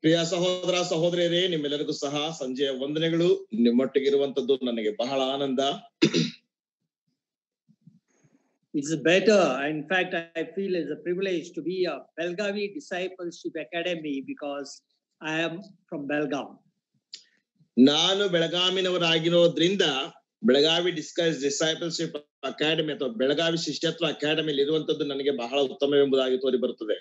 ಪ್ರಿಯ ಸಹೋದರ ಸಹೋದರಿಯರೇ, ನಿಮ್ಮೆಲ್ಲರಿಗೂ ಸಹ ಸಂಜೆಯ ವಂದನೆಗಳು. ನಿಮ್ಮೊಟ್ಟಿಗಿರುವಂತದ್ದು ನನಗೆ ಬಹಳ ಆನಂದ. It's better. In fact, I feel it's a privilege to be a Belgavi Discipleship Academy because I am from Belgaum. ನಾನು ಬೆಳಗಾವಿನವರಾಗಿರೋದ್ರಿಂದ ಬೆಳಗಾವಿ ಡಿಸೈಪಲ್ಶಿಪ್ ಅಕಾಡೆಮಿ ಅಥವಾ ಬೆಳಗಾವಿ ಶಿಷ್ಯತ್ವ ಅಕಾಡೆಮಿಯಲ್ಲಿ ಇರುವಂತದ್ದು ನನಗೆ ಬಹಳ ಉತ್ತಮವೆಂಬುದಾಗಿ ತೋರಿ ಬರುತ್ತದೆ.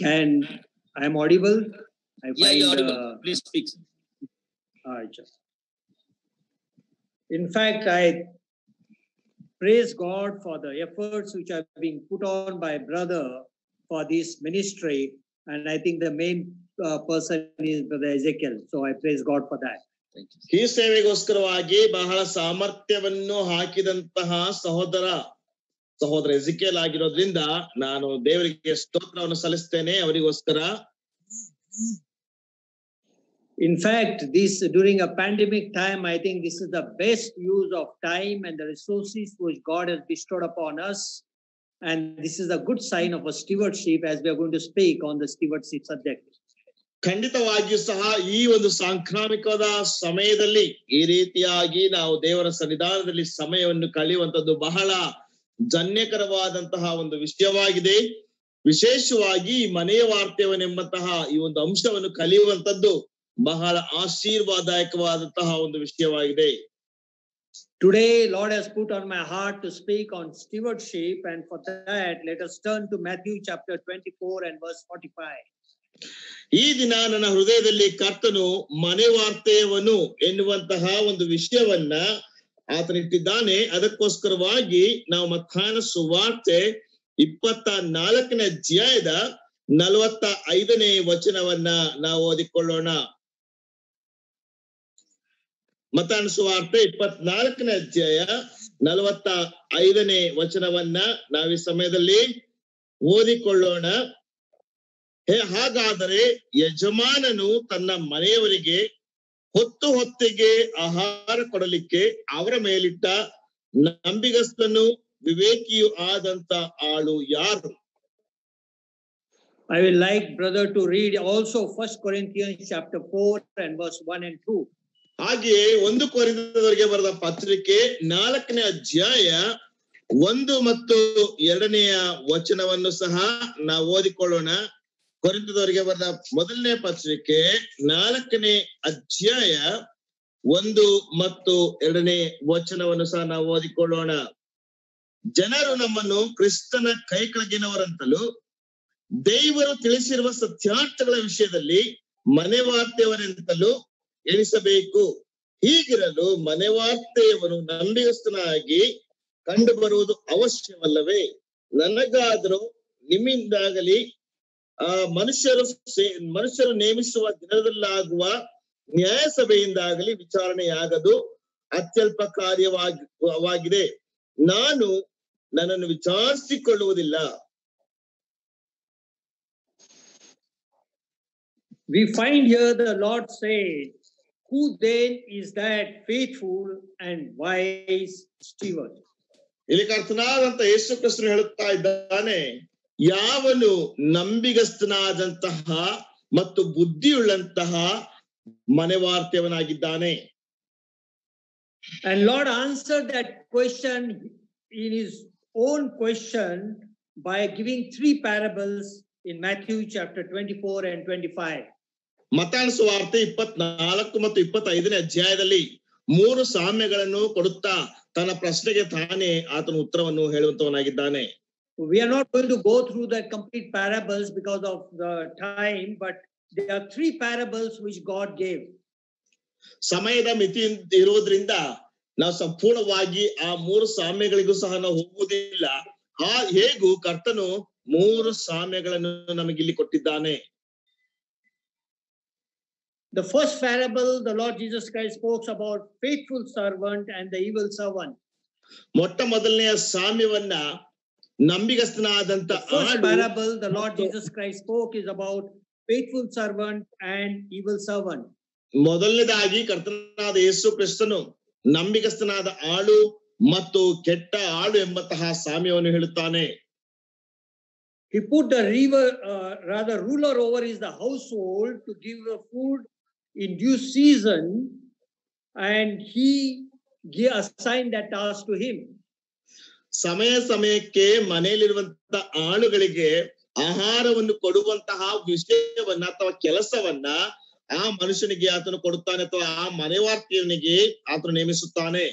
I am audible? Yeah, you're audible. Please speak. In fact, I praise God for the efforts which are being put on by brother for this ministry, and I think the main person is Brother Ezekiel. So I praise God for that. ಈ ಸೇವೆಗೋಸ್ಕರವಾಗಿ ಬಹಳ ಸಾಮರ್ಥ್ಯವನ್ನು ಹಾಕಿದಂತಹ ಸಹೋದರ ಎಜಿಕೇಲ್ ಆಗಿರೋದ್ರಿಂದ ನಾನು ದೇವರಿಗೆ ಸ್ತೋತ್ರವನ್ನು ಸಲ್ಲಿಸ್ತೇನೆ ಅವರಿಗೋಸ್ಕರ. In fact, this during a pandemic time, I think this is the best use of time and the resources which God has bestowed upon us, and this is a good sign of a stewardship as we are going to speak on the stewardship subject. ಖಂಡಿತವಾಗಿಯೂ ಸಹ ಈ ಒಂದು ಸಾಂಕ್ರಾಮಿಕದ ಸಮಯದಲ್ಲಿ ಈ ರೀತಿಯಾಗಿ ನಾವು ದೇವರ ಸನ್ನಿಧಾನದಲ್ಲಿ ಸಮಯವನ್ನು ಕಳೆಯುವಂತದ್ದು ಬಹಳ ಜನ್ಯಕರವಾದಂತಹ ಒಂದು ವಿಷಯವಾಗಿದೆ. ವಿಶೇಷವಾಗಿ ಮನೆಯ ವಾರ್ತೆಯವನೆಂಬಂತಹ ಈ ಒಂದು ಅಂಶವನ್ನು ಕಲಿಯುವಂತದ್ದು ಬಹಳ ಆಶೀರ್ವಾದದಾಯಕವಾದಂತಹ ಒಂದು ವಿಷಯವಾಗಿದೆ. Today, Lord has put on my heart to speak on stewardship, and for that, let us turn to Matthew chapter 24 and verse 45. ಈ ದಿನ ನನ್ನ ಹೃದಯದಲ್ಲಿ ಕರ್ತನು ಮನೆ ವಾರ್ತೆಯವನು ಎನ್ನುವಂತಹ ಒಂದು ವಿಷಯವನ್ನ ಆತನಿಟ್ಟಿದ್ದಾನೆ. ಅದಕ್ಕೋಸ್ಕರವಾಗಿ ನಾವು ಮತ್ತಾಯನ ಸುವಾರ್ತೆ 24ನೇ ಅಧ್ಯಾಯದ 45ನೇ ವಚನವನ್ನ ನಾವು ಓದಿಕೊಳ್ಳೋಣ. ಮತ್ತಾಯನ ಸುವಾರ್ತೆ 24ನೇ ಅಧ್ಯಾಯ 45ನೇ ವಚನವನ್ನ ನಾವು ಈ ಸಮಯದಲ್ಲಿ ಓದಿಕೊಳ್ಳೋಣ. ಹಾಗಾದರೆ ಯಜಮಾನನು ತನ್ನ ಮನೆಯವರಿಗೆ ಹೊತ್ತಿಗೆ ಆಹಾರ ಕೊಡಲಿಕ್ಕೆ ಅವರ ಮೇಲಿಟ್ಟ ನಂಬಿಗಸ್ತನು ವಿವೇಕಿಯು ಆದಂತ ಆಳು ಯಾರು? I will like brother to read also 1 Corinthians chapter 4 and verse 1 and 2. ಹಾಗೆಯೇ 1 ಕೊರಿಂಥದವರಿಗೆ ಬರೆದ ಪತ್ರಿಕೆ 4ನೇ ಅಧ್ಯಾಯ 1 ಮತ್ತು 2ನೆಯ ವಚನವನ್ನು ಸಹ ನಾವು ಓದಿಕೊಳ್ಳೋಣ. ಕೊರಿಂಥದವರಿಗೆ ಬರೆದ ಮೊದಲನೇ ಪತ್ರಿಕೆ 4ನೇ ಅಧ್ಯಾಯ 1 ಮತ್ತು 2ನೇ ವಚನವನ್ನು ಸಹ ನಾವು ಓದಿಕೊಳ್ಳೋಣ. ಜನರು ನಮ್ಮನ್ನು ಕ್ರಿಸ್ತನ ಕೈ ಕೆಳಗಿನವರಂತಲೂ ದೇವರು ತಿಳಿಸಿರುವ ಸತ್ಯಾರ್ಥಗಳ ವಿಷಯದಲ್ಲಿ ಮನೆವಾರ್ತೆಯವರೆಂತಲೂ ಎಣಿಸಬೇಕು. ಹೀಗಿರಲು ಮನೆವಾರ್ತೆಯವನು ನಂಬಿಗಸ್ತನಾಗಿ ಕಂಡು ಬರುವುದು ಅವಶ್ಯವಲ್ಲವೇ? ನನಗಾದರೂ ನಿಮ್ಮಿಂದಾಗಲಿ ಮನುಷ್ಯರು ನೇಮಿಸುವ ದಿನದಲ್ಲಾಗುವ ನ್ಯಾಯ ಸಭೆಯಿಂದಾಗಲಿ ವಿಚಾರಣೆಯಾಗದು ಅತ್ಯಲ್ಪ ಕಾರ್ಯವಾಗಿದೆ. ನಾನು ನನ್ನನ್ನು ವಿಚಾರಿಸಿಕೊಳ್ಳುವುದಿಲ್ಲ. We find here the Lord said, who then is that faithful and wise steward? ಇಲ್ಲಿ ಕರ್ತನಾದಂತ ಯೇಸು ಕ್ರಿಸ್ತನು ಹೇಳುತ್ತಾ ಇದ್ದಾನೆ, ಯಾವನು ನಂಬಿಗಸ್ತನಾದಂತಹ ಮತ್ತು ಬುದ್ಧಿಯುಳ್ಳಂತಹ ಮನೆವಾರ್ತೆಯವನಾಗಿದ್ದಾನೆ. And Lord answered that question in his own question by giving 3 parables in Matthew chapter 24 and 25. ಮತ್ತಾಯನ ಸುವಾರ್ತೆ 24 ಮತ್ತು 25ನೇ ಅಧ್ಯಾಯದಲ್ಲಿ 3 ಸಾಮ್ಯಗಳನ್ನು ಕೊಡುತ್ತಾ ತನ್ನ ಪ್ರಶ್ನೆಗೆ ತಾನೇ ಆತನ ಉತ್ತರವನ್ನು ಹೇಳುವಂತವನಾಗಿದ್ದಾನೆ. We are not going to go through the complete parables because of the time, but there are 3 parables which God gave. ಸಮಯದ ಮಿತಿ ಇರುವುದರಿಂದ ನಾವು ಸಂಪೂರ್ಣವಾಗಿ ಆ 3 ಸಾಮ್ಯಗಳಿಗೂ ಸಹ ನಾವು ಹೋಗುವುದಿಲ್ಲ. ಹೇಗೂ ಕರ್ತನು 3 ಸಾಮ್ಯಗಳನ್ನು ನಮಗಿಲ್ಲಿ ಕೊಟ್ಟಿದ್ದಾನೆ. The first parable, the Lord Jesus Christ spoke about faithful servant and the evil servant. ಮೊಟ್ಟ ಮೊದಲನೆಯ ಸಾಮ್ಯವನ್ನ ನಂಬಿಗಸ್ತನಾದಂತ The first ಆಳು parable the Lord Jesus Christ spoke is about faithful servant and evil servant. ಮೊದಲನೇದಾಗಿ ಕರ್ತನಾದ ಯೇಸು ಕ್ರಿಸ್ತನು ನಂಬಿಗಸ್ತನಾದ ಆಳು ಮತ್ತು ಕೆಟ್ಟ ಆಳು ಎಂಬಂತಹ ಸಾಮ್ಯವನ್ನು ಹೇಳುತ್ತಾನೆ. He put the ruler over is the household to give the food in due season, and he assigned that task to him. ಸಮಯ ಸಮಯಕ್ಕೆ ಮನೆಯಲ್ಲಿರುವಂತಹ ಆಳುಗಳಿಗೆ ಆಹಾರವನ್ನು ಕೊಡುವಂತಹ ವಿಷಯವನ್ನ ಅಥವಾ ಕೆಲಸವನ್ನ ಆ ಮನುಷ್ಯನಿಗೆ ಆತನು ಕೊಡುತ್ತಾನೆ ಅಥವಾ ಆ ಮನೆವಾರ್ತಿಯನಿಗೆ ಆತನು ನೇಮಿಸುತ್ತಾನೆ.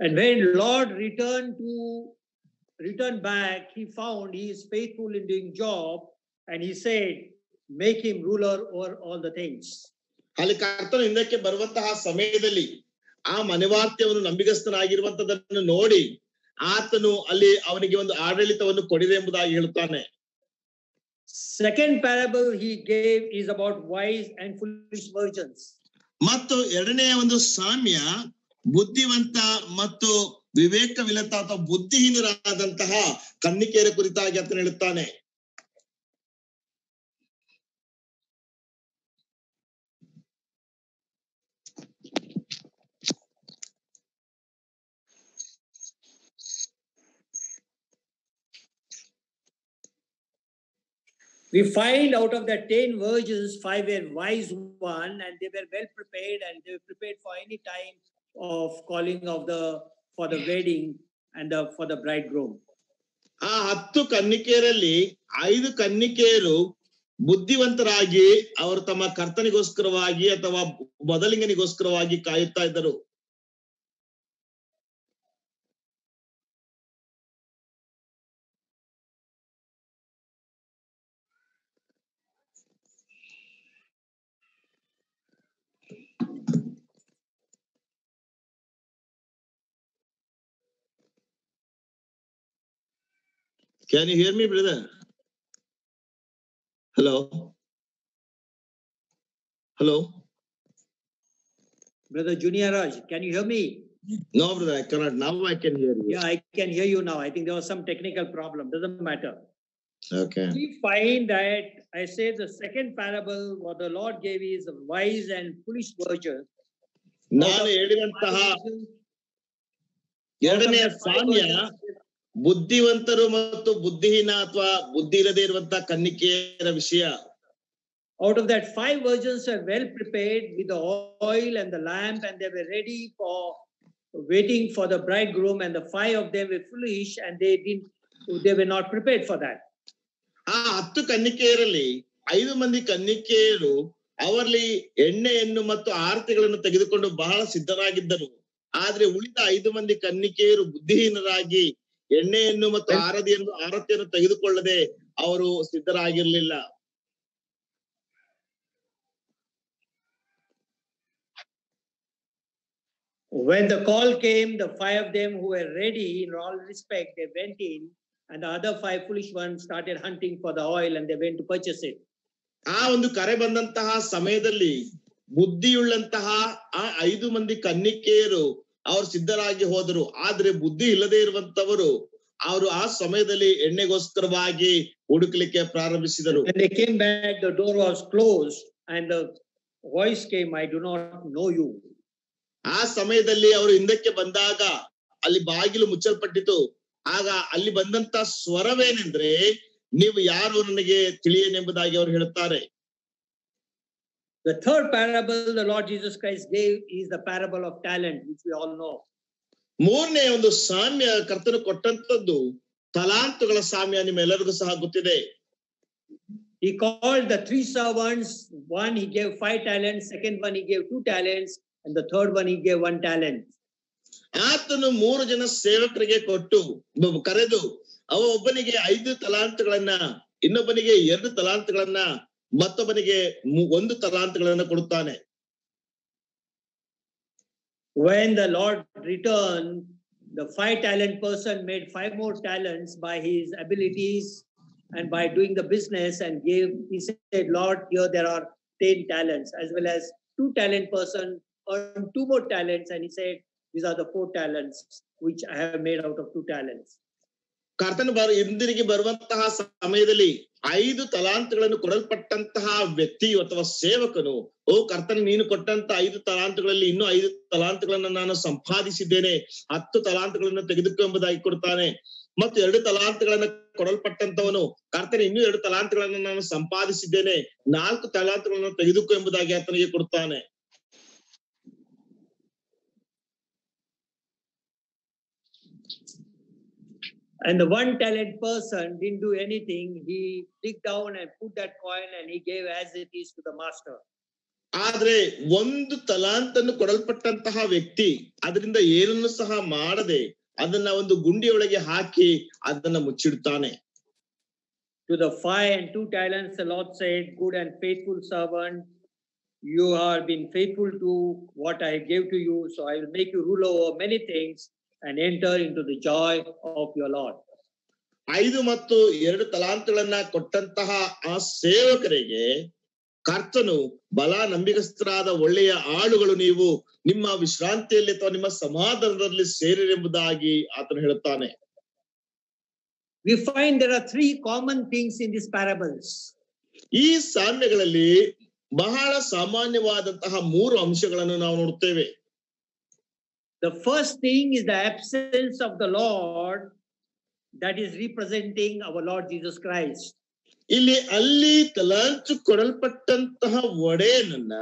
And when Lord returned back, he found he is faithful in doing job, and he said, make him ruler over all the things. ಅಲ್ಲಿ ಕರ್ತನು ಹಿಂದಕ್ಕೆ ಬರುವಂತಹ ಸಮಯದಲ್ಲಿ ಆ ಮನೆವಾರ್ತೆಯನ್ನು ನಂಬಿಗಸ್ತನಾಗಿರುವಂತದನ್ನು ನೋಡಿ ಆತನು ಅಲ್ಲಿ ಅವನಿಗೆ ಒಂದು ಆಡಳಿತವನ್ನು ಕೊಡಿದೆ ಎಂಬುದಾಗಿ ಹೇಳುತ್ತಾನೆ. Second parable he gave is about wise and foolish virgins. ಮತ್ತು ಎರಡನೆಯ ಒಂದು ಸಾಮ್ಯ ಬುದ್ಧಿವಂತ ಮತ್ತು ವಿವೇಕವಿಲ್ಲದ ಅಥವಾ ಬುದ್ಧಿಹೀನರಾದಂತಹ ಕನ್ನಿಕೆಯರ ಕುರಿತಾಗಿ ಆತನು ಹೇಳುತ್ತಾನೆ. We find out of the 10 virgins, 5 were wise one, and they were well prepared, and they were prepared for any time of calling of for the wedding and for the bridegroom. ಆ 10 ಕನ್ನಿಕೆಯರಲ್ಲಿ 5 ಕನ್ನಿಕೆಯರು ಬುದ್ಧಿವಂತರಾಗಿ ಅವರು ತಮ್ಮ ಕರ್ತನಿಗೋಸ್ಕರವಾಗಿ ಅಥವಾ ಮೊದಲಿಂಗನಿಗೋಸ್ಕರವಾಗಿ ಕಾಯುತ್ತಾ ಇದ್ದರು. Can you hear me, brother? Hello? Hello? Brother Junior Raj, can you hear me? No, brother, I cannot. Now I can hear you. Yeah, I can hear you now. I think there was some technical problem. Doesn't matter. Okay. We find that I say the second parable what the Lord gave is wise and foolish virgins. ನಾನು ಹೇಳಿದಂತಹ ಎರಡನೆಯ ಸಾಮ್ಯ ಬುದ್ಧಿವಂತರು ಮತ್ತು ಬುದ್ಧಿಹೀನ ಅಥವಾ ಬುದ್ಧಿ ಇಲ್ಲದೆ ಇರುವಂತಹ ಕನ್ನಿಕೆಯರ ವಿಷಯ. Out of that 5 virgins are well prepared with the oil and the lamp, and they were ready for waiting for the bridegroom, and the 5 of them were foolish and they were not prepared for that. ಆ 10 ಕನ್ನಿಕೆಯರಲ್ಲಿ 5 ಮಂದಿ ಕನ್ನಿಕೆಯರು ಅವರಲ್ಲಿ ಎಣ್ಣೆಯನ್ನು ಮತ್ತು ಆರತಿಗಳನ್ನು ತೆಗೆದುಕೊಂಡು ಬಹಳ ಸಿದ್ಧರಾಗಿದ್ದರು. ಆದ್ರೆ ಉಳಿದ 5 ಮಂದಿ ಕನ್ನಿಕೆಯರು ಬುದ್ಧಿಹೀನರಾಗಿ ಎಣ್ಣೆಯನ್ನು ಮತ್ತು ಆರತಿಯನ್ನು ತೆಗೆದುಕೊಳ್ಳದೆ ಅವರು ಸಿದ್ಧರಾಗಿರ್ಲಿಲ್ಲ. When the call came, the 5 of them who were ready in all respect, they went in, and the other 5 foolish ones started hunting for the oil, and they went to purchase it. ಆ ಒಂದು ಕರೆ ಬಂದಂತಹ ಸಮಯದಲ್ಲಿ ಬುದ್ಧಿಯುಳ್ಳಂತಹ ಆ 5 ಮಂದಿ ಕನ್ನಿಕೆಯರು ಅವರು ಸಿದ್ಧರಾಗಿ ಹೋದರು. ಆದ್ರೆ ಬುದ್ಧಿ ಇಲ್ಲದೆ ಇರುವಂತವರು ಅವರು ಆ ಸಮಯದಲ್ಲಿ ಎಣ್ಣೆಗೋಸ್ಕರವಾಗಿ ಹುಡುಕ್ಲಿಕ್ಕೆ ಪ್ರಾರಂಭಿಸಿದರು. When they came back, the door was closed, and the voice came, I do not know you. ಆ ಸಮಯದಲ್ಲಿ ಅವರು ಹಿಂದಕ್ಕೆ ಬಂದಾಗ ಅಲ್ಲಿ ಬಾಗಿಲು ಮುಚ್ಚಲ್ಪಟ್ಟಿತು. ಆಗ ಅಲ್ಲಿ ಬಂದಂತ ಸ್ವರವೇನೆಂದ್ರೆ, ನೀವು ಯಾರು ನನಗೆ ತಿಳಿಯನೆಂಬುದಾಗಿ ಅವರು ಹೇಳುತ್ತಾರೆ. The third parable the Lord Jesus Christ gave is the parable of talent, which we all know. ಮೂರನೇ ಒಂದು ಸಾಮ್ಯ ಕರ್ತನು ಕೊಟ್ಟಂತದ್ದು ತಲಾಂತುಗಳ ಸಾಮ್ಯ, ನಿಮ್ಮೆಲ್ಲರಿಗೂ ಸಹ ಗೊತ್ತಿದೆ. He called the 3 servants. One he gave 5 talents, second one he gave 2 talents, and the third one he gave 1 talent. ಆತನು 3 ಜನ ಸೇವಕರಿಗೆ ಕೊಟ್ಟು ಕರೆದು ಒಬ್ಬನಿಗೆ 5 ತಲಾಂತುಗಳನ್ನ, ಇನ್ನೊಬ್ಬನಿಗೆ 2 ತಲಾಂತುಗಳನ್ನ, ಮತ್ತೊಬ್ಬನಿಗೆ 1 ತಲಾಂತುಗಳನ್ನ ಕೊಡುತ್ತಾನೆ. When the Lord returned, the 5-talent person made 5 more talents by his abilities and by doing the business and gave, he said, Lord, here there are 10 talents, as well as 2-talent person earned 2 more talents, and he said, these are the 4 talents which I have made out of 2 talents. ಕರ್ತನು ಹಿಂದಿರುಗಿ ಬರುವಂತಹ ಸಮಯದಲ್ಲಿ 5 ತಲಾಂತುಗಳನ್ನು ಕೊಡಲ್ಪಟ್ಟಂತಹ ವ್ಯಕ್ತಿಯು ಅಥವಾ ಸೇವಕನು, ಓ ಕರ್ತನು ನೀನು ಕೊಟ್ಟಂತ 5 ತಲಾಂತುಗಳಲ್ಲಿ ಇನ್ನೂ 5 ತಲಾಂತುಗಳನ್ನು ನಾನು ಸಂಪಾದಿಸಿದ್ದೇನೆ, 10 ತಲಾಂತುಗಳನ್ನು ತೆಗೆದುಕೊ ಎಂಬುದಾಗಿ ಕೊಡ್ತಾನೆ. ಮತ್ತು 2 ತಲಾಂತುಗಳನ್ನ ಕೊಡಲ್ಪಟ್ಟಂತವನು, ಕರ್ತನು ಇನ್ನೂ 2 ತಲಾಂತುಗಳನ್ನು ನಾನು ಸಂಪಾದಿಸಿದ್ದೇನೆ, 4 ತಲಾಂತುಗಳನ್ನು ತೆಗೆದುಕೊ ಎಂಬುದಾಗಿ ಆತನಿಗೆ ಕೊಡ್ತಾನೆ. And the 1-talent person didn't do anything. He digged down and put that coin and he gave as it is to the master. ಆದ್ರೆ 1 ತಲಾಂತನ್ನು ಕೊಡಲ್ಪಟ್ಟಂತಹ ವ್ಯಕ್ತಿ ಅದರಿಂದ ಏನನ್ನು ಸಹ ಮಾಡದೆ ಅದನ್ನ ಒಂದು ಗುಂಡಿಯೊಳಗೆ ಹಾಕಿ ಅದನ್ನ ಮುಚ್ಚಿಡ್ತಾನೆ. To the 5 and 2 talents, the Lord said, good and faithful servant, you have been faithful to what I gave to you, so I will make you ruler over many things and enter into the joy of your Lord. 5 ಮತ್ತು 2 ತಲಾಂತುಗಳನ್ನ ಕೊಟ್ಟಂತಹ ಆ ಸೇವಕರಿಗೆ ಕರ್ತನು, ಬಲ ನಂಬಿಗಸ್ತರಾದ ಒಳ್ಳೆಯ ಆಳುಗಳು, ನೀವು ನಿಮ್ಮ ವಿಶ್ರಾಂತಿಯಲ್ಲಿ ಅಥವಾ ನಿಮ್ಮ ಸಮಾಧಾನದಲ್ಲಿ ಸೇರಿರೆಂಬುದಾಗಿ ಆತನು ಹೇಳುತ್ತಾನೆ. We find there are 3 common things in these parables. ಈ ಸಾಮ್ಯಗಳಲ್ಲಿ ಬಹಳ ಸಾಮಾನ್ಯವಾದಂತಹ 3 ಅಂಶಗಳನ್ನು ನಾವು ನೋಡುತ್ತೇವೆ. The first thing is the absence of the Lord, that is representing our Lord Jesus Christ. ಅಲ್ಲಿ ತಲಾಂತು ಕೊಡಲ್ಪಟ್ಟಂತಹ ಒಡೆಯನನ್ನ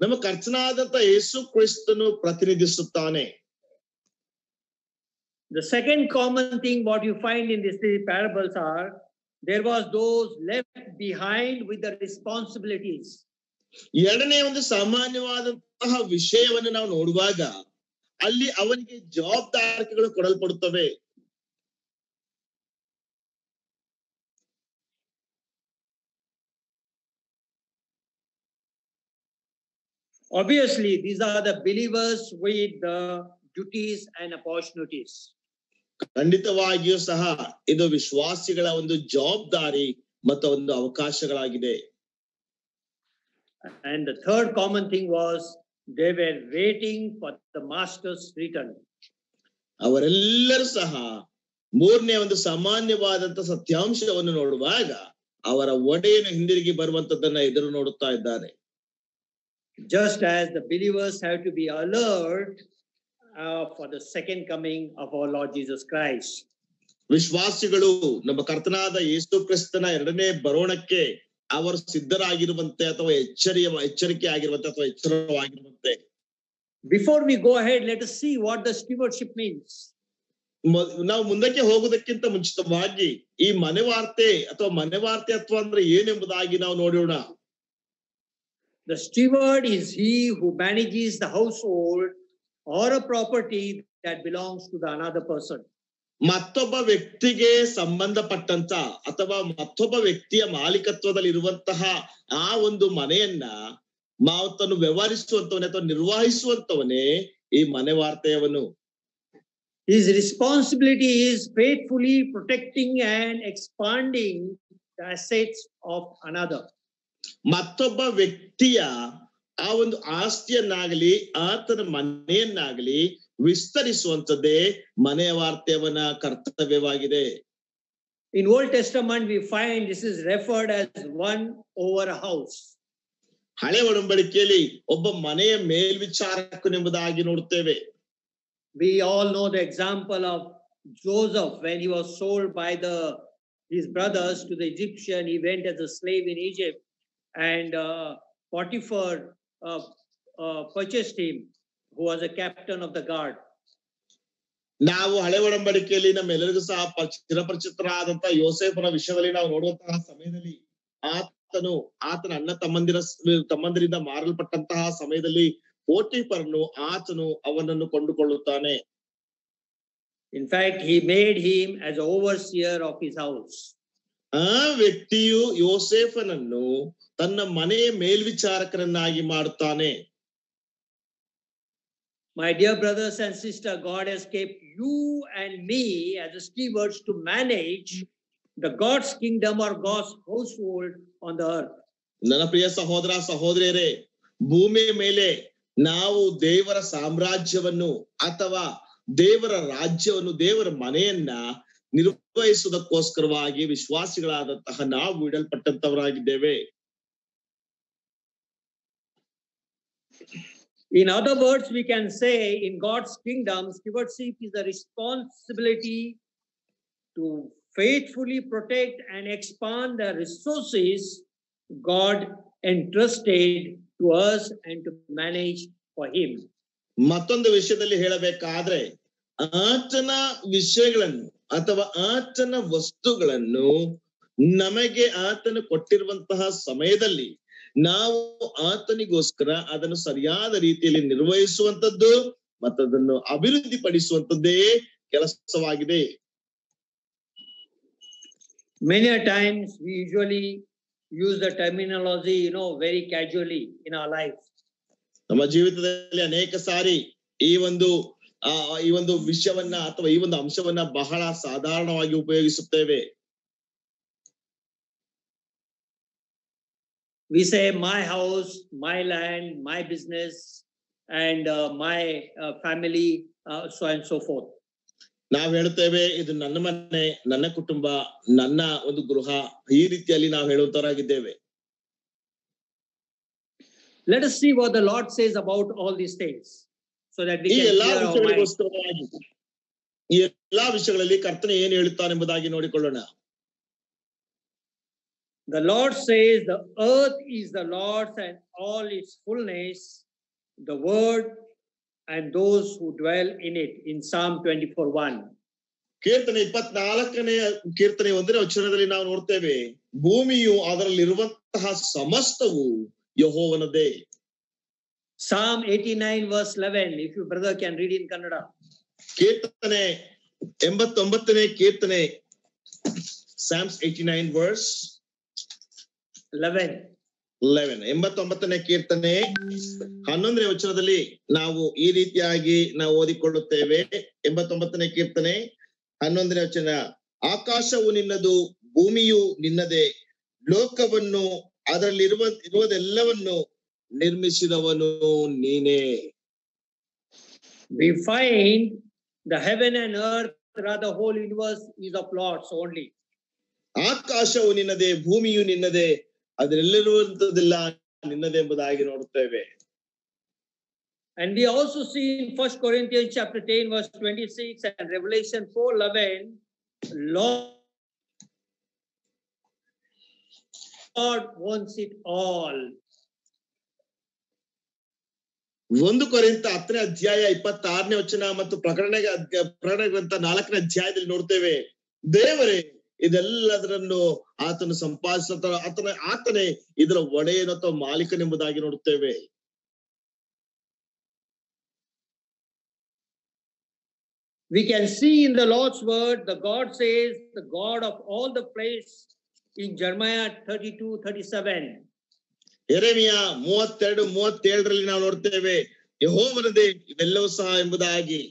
ನಮ್ಮ ಕರ್ತನಾದಂತಹ ಯೇಸು ಕ್ರಿಸ್ತನು ಪ್ರತಿನಿಧಿಸುತ್ತಾನೆ. The second common thing what you find in these 3 parables are, there was those left behind with the responsibilities. ಎರಡನೇ ಒಂದು ಸಾಮಾನ್ಯವಾದಂತಹ ವಿಷಯವನ್ನು ನಾವು ನೋಡುವಾಗ ಅಲ್ಲಿ ಅವನಿಗೆ ಜವಾಬ್ದಾರಿಗಳು ಕೊಡಲ್ಪಡುತ್ತವೆ. Obviously, these are the believers with the duties and opportunities. ಖಂಡಿತವಾಗಿಯೂ ಸಹ ಇದು ವಿಶ್ವಾಸಿಗಳ ಒಂದು ಜವಾಬ್ದಾರಿ ಮತ್ತು ಒಂದು ಅವಕಾಶಗಳಾಗಿದೆ. And the third common thing was they were waiting for the master's return. ಅವರೆಲ್ಲರೂ ಸಹ ಮೂರನೇ ಒಂದು ಸಾಮಾನ್ಯವಾದಂತ ಸತ್ಯಾಂಶವನ್ನು ನೋಡುವಾಗ ಅವರ ಒಡೆಯನು ಹಿಂದಿರುಗಿ ಬರುವಂತದ್ದನ್ನ ಎದುರು ನೋಡುತ್ತಾ ಇದ್ದಾರೆ. Just as the believers have to be alert for the second coming of our Lord Jesus Christ. ವಿಶ್ವಾಸಿಗಳು ನಮ್ಮ ಕರ್ತನಾದ ಯೇಸು ಕ್ರಿಸ್ತನ ಎರಡನೇ ಬರೋಣಕ್ಕೆ ಅವರು ಸಿದ್ಧರಾಗಿರುವಂತೆ ಅಥವಾ ಎಚ್ಚರಿಕೆ ಆಗಿರುವಂತೆ ಅಥವಾ ಎಚ್ಚರವಾಗಿರುವಂತೆ. Before we go ahead, let us see what the stewardship means. ನಾವು ಮುಂದಕ್ಕೆ ಹೋಗುವುದಕ್ಕಿಂತ ಮುಂಚಿತವಾಗಿ ಈ ಮನೆವಾರ್ತೆ ಅಥವಾ ಅಂದ್ರೆ ಏನೆಂಬುದಾಗಿ ನಾವು ನೋಡೋಣ. The steward is he who manages the household or a property that belongs to the another person. ಮತ್ತೊಬ್ಬ ವ್ಯಕ್ತಿಗೆ ಸಂಬಂಧಪಟ್ಟಂತ ಅಥವಾ ಮತ್ತೊಬ್ಬ ವ್ಯಕ್ತಿಯ ಮಾಲೀಕತ್ವದಲ್ಲಿ ಇರುವಂತಹ ಆ ಒಂದು ಮನೆಯನ್ನ ಮಾತನ್ನು ವ್ಯವಹರಿಸುವಂತವನೇ ಅಥವಾ ನಿರ್ವಹಿಸುವಂತವನೇ ಈ ಮನೆವಾರ್ತೆಯವನು. His responsibility is faithfully protecting and expanding the assets of another. ಮತ್ತೊಬ್ಬ ವ್ಯಕ್ತಿಯ ಆ ಒಂದು ಆಸ್ತಿಯನ್ನಾಗಲಿ ಆತನ ಮನೆಯನ್ನಾಗಲಿ ವಿಸ್ತರಿಸುವಂತದ್ದೇ ಮನೆಯ ವಾರ್ತೆಯವನ ಕರ್ತವ್ಯವಾಗಿದೆ. In Old Testament we find this is referred as one over a house. ಹಳೆ ಒಡಂಬಡಿಕೆಯಲ್ಲಿ ಒಬ್ಬ ಮನೆಯ ಮೇಲ್ವಿಚಾರಕನೆಂಬುದಾಗಿ ನೋಡುತ್ತೇವೆ. We all know the example of Joseph when he was sold by his brothers to the Egyptian. He went as a slave in Egypt, and Potiphar purchased him, who was a captain of the guard. ನಾವು ಹಳೆ ಒಡಂಬಡಿಕೆಯಲ್ಲಿ ನಮ್ಮೆಲ್ಲರಿಗೂ ಸಹ ಚಿರಪರಿಚಿತರಾದಂತ ಯೋಸೇಫನ ವಿಷಯದಲ್ಲಿ ನಾವು ನೋಡುವಂತಹ ಸಮಯದಲ್ಲಿ ಆತನ ಅಣ್ಣ ತಮ್ಮಂದಿರಿಂದ ಮಾರಲ್ಪಟ್ಟಂತಹ ಸಮಯದಲ್ಲಿ ಪೋಟಿಫರನು ಆತನು ಅವನನ್ನು ಕೊಂಡುಕೊಳ್ಳುತ್ತಾನೆ. In fact, he made him as overseer of his house. ಆ ವ್ಯಕ್ತಿಯು ಯೋಸೇಫನನ್ನು ತನ್ನ ಮನೆಯ ಮೇಲ್ವಿಚಾರಕರನ್ನಾಗಿ ಮಾಡುತ್ತಾನೆ. My dear brothers and sisters, God has kept you and me as a stewards to manage the God's kingdom or God's household on the earth. ನನ್ನ ಪ್ರಿಯ ಸಹೋದರ ಸಹೋದರಿಯರೇ, ಭೂಮಿಯ ಮೇಲೆ ನಾವು ದೇವರ ಸಾಮ್ರಾಜ್ಯವನ್ನು ಅಥವಾ ದೇವರ ರಾಜ್ಯವನ್ನು, ದೇವರ ಮನೆಯನ್ನ ನಿರ್ವಹಿಸುವುದಕ್ಕೋಸ್ಕರವಾಗಿ ವಿಶ್ವಾಸಿಗಳಾದಂತಹ ನಾವು ಇಡಲ್ಪಟ್ಟಂತವರಾಗಿದ್ದೇವೆ. In other words, we can say in God's kingdom, stewardship is a responsibility to faithfully protect and expand the resources God entrusted to us and to manage for Him. ಮತ್ತೊಂದು ವಿಷಯದಲ್ಲಿ ಹೇಳಬೇಕಾದ್ರೆ, ಆತನ ವಿಷಯಗಳನ್ನು ಅಥವಾ ಆತನ ವಸ್ತುಗಳನ್ನು ನಮಗೆ ಆತನು ಕೊಟ್ಟಿರುವಂತಹ ಸಮಯದಲ್ಲಿ ನಾವು ಆತನಿಗೋಸ್ಕರ ಅದನ್ನು ಸರಿಯಾದ ರೀತಿಯಲ್ಲಿ ನಿರ್ವಹಿಸುವಂತದ್ದು ಮತ್ತದನ್ನು ಅಭಿವೃದ್ಧಿ ಪಡಿಸುವಂತದ್ದೇ ಕೆಲಸವಾಗಿದೆ. Many a times we usually use the terminology, very casually in our life. ನಮ್ಮ ಜೀವಿತದಲ್ಲಿ ಅನೇಕ ಸಾರಿ ಈ ಒಂದು ವಿಷಯವನ್ನ ಅಥವಾ ಈ ಒಂದು ಅಂಶವನ್ನ ಬಹಳ ಸಾಧಾರಣವಾಗಿ ಉಪಯೋಗಿಸುತ್ತೇವೆ. We say my house, my land, my business, and my family, so and so forth. ನಾವು ಹೇಳುತ್ತೇವೆ ಇದು ನನ್ನ ಮನೆ, ನನ್ನ ಕುಟುಂಬ, ನನ್ನ ಒಂದು ಗೃಹ, ಈ ರೀತಿಯಲ್ಲಿ ನಾವು ಹೇಳುವಂತವರಾಗಿದ್ದೇವೆ. Let us see what the Lord says about all these things, so that we can clear our mind. ಈ ಎಲ್ಲಾ ವಿಷಯಗಳಲ್ಲಿ ಕರ್ತನೆ ಏನು ಹೇಳುತ್ತಾನೆಂಬುದಾಗಿ ನೋಡಿಕೊಳ್ಳೋಣ. The Lord says, the earth is the Lord's and all its fullness, the word and those who dwell in it, in Psalm 24:1. ಕೀರ್ತನೆ 24ನೇ ಕೀರ್ತನೆ 1ನೇ ವಚನದಲ್ಲಿ ನಾವು ನೋಡ್ತೇವೆ, ಭೂಮಿಯು ಅದರಲ್ಲಿರುವಂತಹ ಸಮಸ್ತವು ಯೆಹೋವನದೇ. Psalm 89 verse 11, if your brother can read in Kannada. ಕೀರ್ತನೆ 89ನೇ ಕೀರ್ತನೆ, Psalms 89 verse 11. 89ನೇ ಕೀರ್ತನೆ 11ನೇ ವಚನದಲ್ಲಿ ನಾವು ಈ ರೀತಿಯಾಗಿ ನಾವು ಓದಿಕೊಳ್ಳುತ್ತೇವೆ. 89ನೇ ಕೀರ್ತನೆ 11ನೇ ವಚನ, ಆಕಾಶವು ನಿನ್ನದು, ಭೂಮಿಯು ನಿನ್ನದೇ, ಲೋಕವನ್ನು ಅದರಲ್ಲಿರುವುದೆಲ್ಲವನ್ನು ನಿರ್ಮಿಸಿದವನು ನೀನೇ. We find the heaven and earth, rather whole universe is of Lord's only. ಆಕಾಶವು ನಿನ್ನದೇ, ಭೂಮಿಯು ನಿನ್ನದೇ, ಅದರಲ್ಲಿರುವಂತದ್ದೆಲ್ಲ ನಿನ್ನದೇ ಎಂಬುದಾಗಿ ನೋಡುತ್ತೇವೆ. And we also see in 1 Corinthians chapter 10 verse 26 and Revelation 4:11, Lord wants it all. 1 ಕೊರಿಂಥ 10ನೇ ಅಧ್ಯಾಯ 26ನೇ ವಚನ ಮತ್ತು ಪ್ರಕಟಣೆ ಗ್ರಂಥ 4ನೇ ಅಧ್ಯಾಯದಲ್ಲಿ ನೋಡ್ತೇವೆ, ದೇವರೇ ಇದೆಲ್ಲದರನ್ನು ಆತನು ಸಂಪಾದಿಸುತ್ತ ಆತನೇ ಇದರ ಒಡೆಯನು ಅಥವಾ ಮಾಲೀಕನೆಂಬುದಾಗಿ ನೋಡುತ್ತೇವೆ. We can see in the Lord's word, the God says, the God of all the flesh, in Jeremiah 32:37. ಯೆರೆಮೀಯ 32:37ರಲ್ಲಿ ನಾವು ನೋಡ್ತೇವೆ, ಯೆಹೋವನದೇ ಇವೆಲ್ಲವೂ ಸಹ ಎಂಬುದಾಗಿ.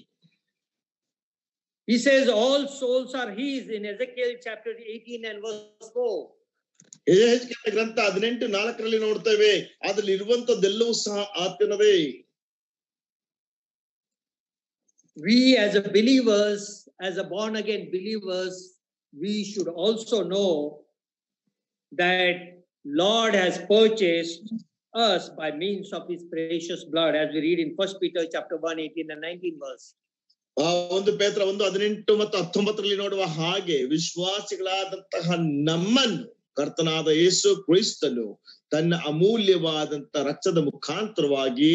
He says all souls are his in Ezekiel chapter 18 and verse 4. ಯೆಹೆಜ್ಕೇಲ ಗ್ರಂಥ 18:4ರಲ್ಲಿ ನೋಡ್ತೇವೆ, ಅದರಲ್ಲಿ ಇರುವಂತದ್ದೆಲ್ಲವೂ ಸಹ ಆತನದೇ. We as a believers, as a born again believers, we should also know that Lord has purchased us by means of his precious blood, as we read in 1 Peter chapter 1, 18 and 19 verse. 1 ಪೇತ್ರ 1:18 ಮತ್ತು 19ರಲ್ಲಿ ನೋಡುವ ಹಾಗೆ ವಿಶ್ವಾಸಿಗಳಾದಂತಹ ನಮ್ಮನ್ನು ಕರ್ತನಾದ ಯೇಸು ಕ್ರಿಸ್ತನು ತನ್ನ ಅಮೂಲ್ಯವಾದಂತಹ ರಕ್ತದ ಮುಖಾಂತರವಾಗಿ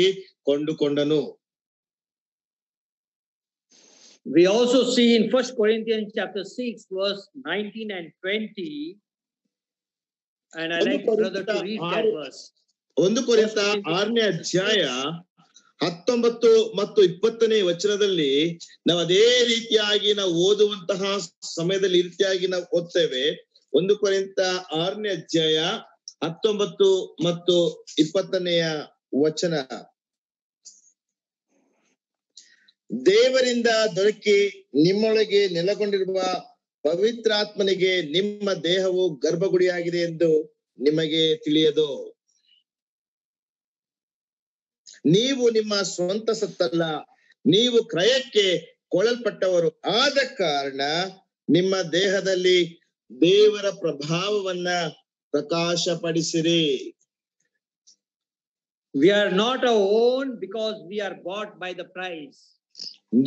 ಕೊಂಡುಕೊಂಡನು. We also see in 1 Corinthians chapter 6 verse 19 and 20, and I like brother to read that verse. 1 ಕೊರಿಂಥ 6ನೇ ಅಧ್ಯಾಯ 19 ಮತ್ತು 20ನೇ ವಚನದಲ್ಲಿ ನಾವು ಅದೇ ರೀತಿಯಾಗಿ ನಾವು ಓದುವಂತಹ ಸಮಯದಲ್ಲಿ ಈ ರೀತಿಯಾಗಿ ನಾವು ಓದ್ತೇವೆ. 1 ಕೊರಿಂಥ 6ನೇ ಅಧ್ಯಾಯ 19 ಮತ್ತು 20ನೇ ವಚನ. ದೇವರಿಂದ ದೊರಕಿ ನಿಮ್ಮೊಳಗೆ ನೆಲೆಗೊಂಡಿರುವ ಪವಿತ್ರಾತ್ಮನಿಗೆ ನಿಮ್ಮ ದೇಹವು ಗರ್ಭಗುಡಿಯಾಗಿದೆ ಎಂದು ನಿಮಗೆ ತಿಳಿಯದು. ನೀವು ನಿಮ್ಮ ಸ್ವಂತ ಸತ್ತಲ್ಲ, ನೀವು ಕ್ರಯಕ್ಕೆ ಕೊಳ್ಳಲ್ಪಟ್ಟವರು ಆದ ಕಾರಣ ನಿಮ್ಮ ದೇಹದಲ್ಲಿ ದೇವರ ಪ್ರಭಾವವನ್ನ ಪ್ರಕಾಶಪಡಿಸಿರಿ. We are not our own because we are bought by the price.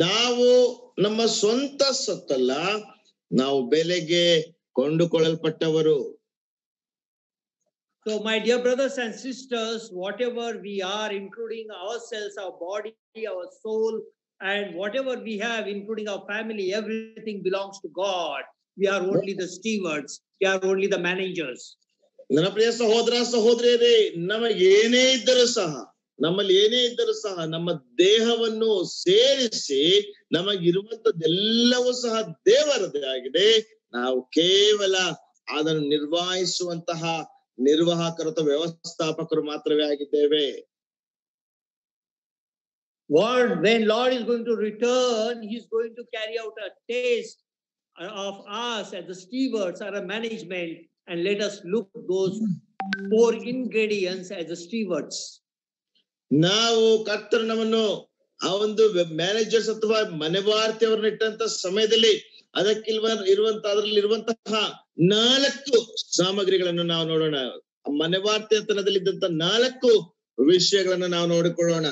ನಾವು ನಮ್ಮ ಸ್ವಂತ ಸತ್ತಲ್ಲ, ನಾವು ಬೆಲೆಗೆ ಕೊಂಡುಕೊಳ್ಳಲ್ಪಟ್ಟವರು. So my dear brothers and sisters, whatever we are, including ourselves, our body, our soul, and whatever we have, including our family, everything belongs to God. We are only the stewards. We are only the managers. ನನ್ನ ಪ್ರಿಯ ಸಹೋದರ ಸಹೋದರಿಯರೇ, ನಮಗೆ ಏನೇ ಇದ್ದರೂ ಸಹ, ನಮ್ಮಲ್ಲಿ ಏನೇ ಇದ್ದರೂ ಸಹ ನಮ್ಮ ದೇಹವನ್ನು ಸೇರಿಸಿ ನಮಗಿರುವಂತದ್ದೆಲ್ಲವೂ ಸಹ ದೇವರದೇ ಆಗಿದೆ. ನಾವು ಕೇವಲ ಅದನ್ನು ನಿರ್ವಹಿಸುವಂತಹ ನಿರ್ವಾಹಕರು ಅಥವಾ ವ್ಯವಸ್ಥಾಪಕರು ಮಾತ್ರವೇ ಆಗಿದ್ದೇವೆ. When Lord is going to return, he is going to carry out a taste of us as the stewards or a management, and let us look those 4 ingredients as the stewards. ನಾವು ಕರ್ತರು ನಮ್ಮನ್ನು ಆ ಒಂದು managers ಅಥವಾ ಮನೆವಾರ್ತೆಯವರನ್ನ ಇಟ್ಟಂತ ಸಮಯದಲ್ಲಿ ಅದರಲ್ಲಿ ಇರುವಂತಹ 4 ಸಾಮಗ್ರಿಗಳನ್ನು ನಾವು ನೋಡೋಣ. ಮನೆವಾರ್ತೆತನದಲ್ಲಿದ್ದಂತ 4 ವಿಷಯಗಳನ್ನು ನಾವು ನೋಡಿಕೊಳ್ಳೋಣ.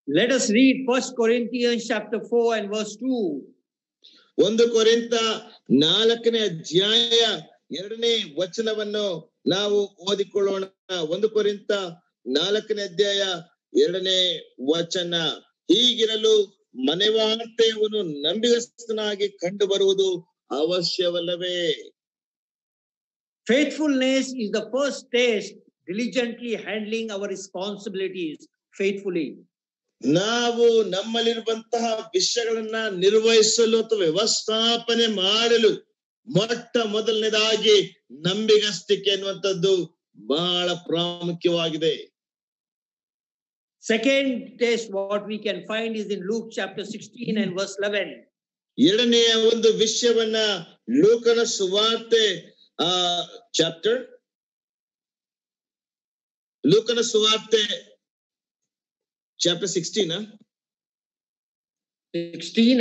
Let us read 1 Corinthians chapter 4 and verse 2. 1 ಕೊರಿಂಥ 4ನೇ ಅಧ್ಯಾಯ 2ನೇ ವಚನವನ್ನು ನಾವು ಓದಿಕೊಳ್ಳೋಣ. 1 ಕೊರಿಂಥ 4ನೇ ಅಧ್ಯಾಯ 2ನೇ ವಚನ. ಹೀಗಿರಲು ಮನೆವಾರ್ತೆಯವನು ನಂಬಿಗಸ್ತನಾಗಿ ಕಂಡು ಬರುವುದು ಅವಶ್ಯವಲ್ಲವೇ? Faithfulness is the first test, diligently handling our responsibilities faithfully. ನಾವು ನಮ್ಮಲ್ಲಿರುವಂತಹ ವಿಷಯಗಳನ್ನ ನಿರ್ವಹಿಸಲು ಅಥವಾ ವ್ಯವಸ್ಥಾಪನೆ ಮಾಡಲು ಮೊಟ್ಟ ಮೊದಲನೇದಾಗಿ ನಂಬಿಗಸ್ತಿಕೆ ಎನ್ನುವಂಥದ್ದು ಬಹಳ ಪ್ರಾಮುಖ್ಯವಾಗಿದೆ. Second test what we can find is in Luke chapter 16 and verse 11. ಎರಡನೆಯ ಒಂದು ವಿಷಯವನ್ನ ಲೂಕನ ಸುವಾರ್ತೆ ಲೂಕನ ಸುವಾರ್ತೆ chapter 16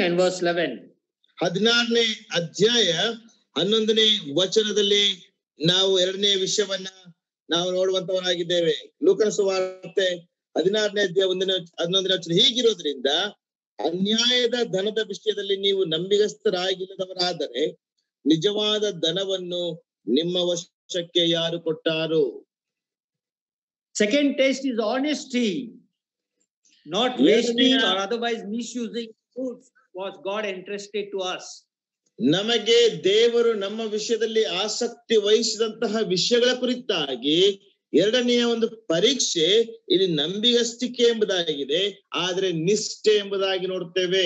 and verse 11. 16ನೇ ಅಧ್ಯಾಯ 11ನೇ ವಚನದಲ್ಲಿ ನಾವು ಎರಡನೇ ವಿಷಯವನ್ನ ನಾವು ನೋಡುವಂತವರಾಗಿದ್ದೇವೆ. ಲೂಕನ ಸುವಾರ್ತೆ 16ನೇ ಅಧ್ಯಾಯ 11ನೇ ವಚನ. ಹೀಗಿರೋದ್ರಿಂದ ಅನ್ಯಾಯದ ಧನದ ವಿಷಯದಲ್ಲಿ ನೀವು ನಂಬಿಗಸ್ತರಾಗಿಲ್ಲದವರಾದರೆ ನಿಜವಾದ ಧನವನ್ನು ನಿಮ್ಮ ವಶಕ್ಕೆ ಯಾರು ಕೊಟ್ಟಾರು? Second test is honesty, not wasting or otherwise misusing goods what God entrusted to us. ನಮಗೆ ದೇವರು ನಮ್ಮ ವಿಷಯದಲ್ಲಿ ಆಸಕ್ತಿ ವಹಿಸಿದಂತಹ ವಿಷಯಗಳ ಕುರಿತಾಗಿ ಎರಡನೆಯ ಒಂದು ಪರೀಕ್ಷೆ ಇಲ್ಲಿ ನಂಬಿಗಸ್ತಿಕೆ ಎಂಬುದಾಗಿದೆ, ಆದ್ರೆ ನಿಷ್ಠೆ ಎಂಬುದಾಗಿ ನೋಡ್ತೇವೆ.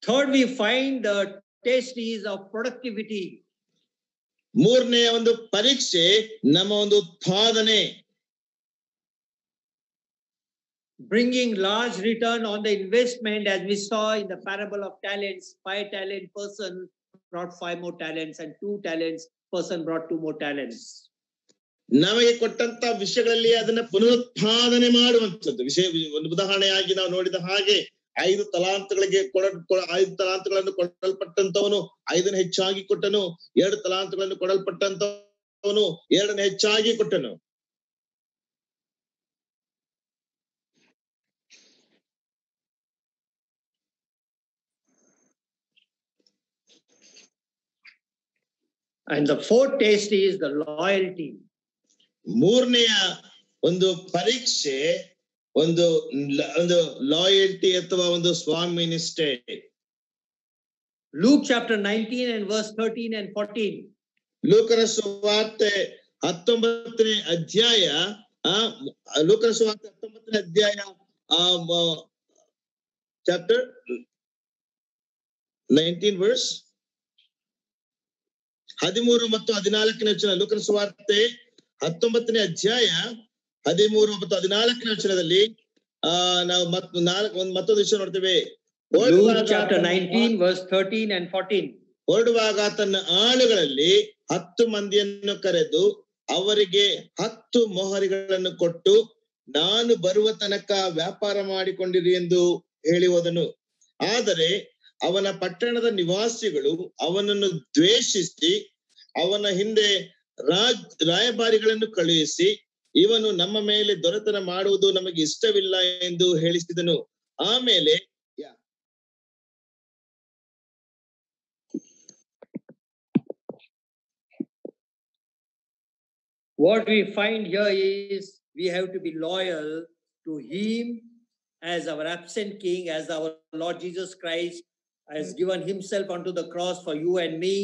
Third, we find the test is of productivity. ಮೂರನೆಯ ಒಂದು ಪರೀಕ್ಷೆ ನಮ್ಮ ಒಂದು ಉತ್ಪಾದನೆ, bringing large return on the investment, as we saw in the parable of talents. 5 talent person brought 5 more talents, and 2 talents person brought 2 more talents. ನಮಗೆ ಕೊಟ್ಟಂತ ವಿಷಯಗಳಲ್ಲಿ ಅದನ್ನ ಪುನರುತ್ಪಾದನೆ ಮಾಡುವಂಥದ್ದು ವಿಷಯ. ಒಂದು ಉದಾಹರಣೆಯಾಗಿ ನಾವು ನೋಡಿದ ಹಾಗೆ 5 ತಲಾಂತಗಳಿಗೆ 5 ತಲಾಂತಗಳನ್ನು ಕೊಡಲ್ಪಟ್ಟಂತವನು 5 ಹೆಚ್ಚಾಗಿ ಕೊಟ್ಟನು. 2 ತಲಾಂತಗಳನ್ನು ಕೊಡಲ್ಪಟ್ಟಂತವನು 2 ಹೆಚ್ಚಾಗಿ ಕೊಟ್ಟನು. And the fourth test is the loyalty. ಮೂರನೆಯ ಒಂದು ಪರೀಕ್ಷೆ ಒಂದು ಲಾಯಲ್ಟಿ ಅಥವಾ ಒಂದು ಸ್ವಾಮಿ ನಿಷ್ಠೆ. Luke chapter 19 and verse 13 and 14. ಲೂಕನ ಸುವಾರ್ತೆ 19ನೇ ಅಧ್ಯಾಯ ಲೂಕನ ಸುವಾರ್ತೆ 19ನೇ ಅಧ್ಯಾಯ ಚಾಪ್ಟರ್ 19 verse 13 ಮತ್ತು 14ನೇ ವಚನ. ಲೂಕನ ಸುವಾರ್ತೆ 19ನೇ ಅಧ್ಯಾಯ 13 ಮತ್ತು 14ನೇ ವಚನದಲ್ಲಿ ನಾವು ಮತ್ತೊಂದು ವಿಷಯ ನೋಡ್ತೇವೆ. Luke chapter 19 verse 13 and 14. ಹೊರಡುವಾಗ ತನ್ನ ಆಳುಗಳಲ್ಲಿ 10 ಮಂದಿಯನ್ನು ಕರೆದು ಅವರಿಗೆ 10 ಮೊಹರಿಗಳನ್ನು ಕೊಟ್ಟು, ನಾನು ಬರುವ ತನಕ ವ್ಯಾಪಾರ ಮಾಡಿಕೊಂಡಿರಿ ಎಂದು ಹೇಳಿ ಹೋದನು. ಆದರೆ ಅವನ ಪಟ್ಟಣದ ನಿವಾಸಿಗಳು ಅವನನ್ನು ದ್ವೇಷಿಸಿ ಅವನ ಹಿಂದೆ ರಾಯಭಾರಿಗಳನ್ನು ಕಳುಹಿಸಿ, ಇವನು ನಮ್ಮ ಮೇಲೆ ದೊರೆತನ ಮಾಡುವುದು ನಮಗೆ ಇಷ್ಟವಿಲ್ಲ ಎಂದು ಹೇಳಿಸಿದನು. ಆಮೇಲೆ what we find here is we have to be loyal to him as our absent king, as our Lord Jesus Christ has given himself unto the cross for you and me,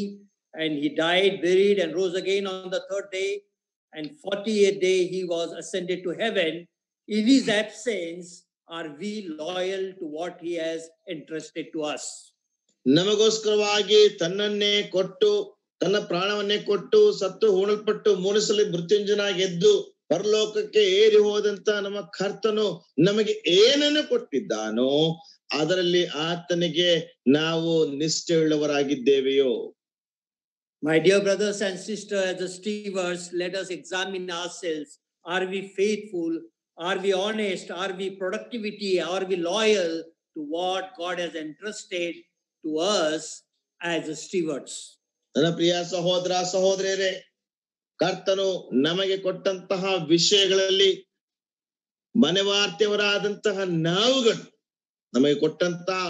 and he died, buried, and rose again on the third day, and 40th day he was ascended to heaven. In his absence, are we loyal to what he has entrusted to us? ನಮಗೋಸ್ಕರವಾಗಿ ತನ್ನನ್ನೇ ಕೊಟ್ಟು, ತನ್ನ ಪ್ರಾಣವನ್ನೇ ಕೊಟ್ಟು, ಸತ್ತು ಹೂಣಲ್ಪಟ್ಟು 3 ಸಲ ಮೃತ್ಯುಂಜಯನಾಗಿ ಎದ್ದು ಪರಲೋಕಕ್ಕೆ ಏರಿ ಹೋದಂತ ನಮ್ಮ ಕರ್ತನು ನಮಗೆ ಏನನ್ನು ಕೊಟ್ಟಿದ್ದಾನೋ ಅದರಲ್ಲಿ ಆತನಿಗೆ ನಾವು ನಿಷ್ಠೆಯುಳ್ಳವರಾಗಿದ್ದೇವೆಯೋ? My dear brothers and sisters, as the stewards, let us examine ourselves. Are we faithful? Are we honest? Are we productivity? Are we loyal to what God has entrusted to us as stewards? ನನ್ನ ಪ್ರಿಯ ಸಹೋದರ ಸಹೋದರಿಯರೇ, ಕರ್ತನು ನಮಗೆ ಕೊಟ್ಟಂತಹ ವಿಷಯಗಳಲ್ಲಿ ಮನೆವಾರ್ತೆಯವರಾದಂತಹ ನಾವುಗಳು ನಮಗೆ ಕೊಟ್ಟಂತಹ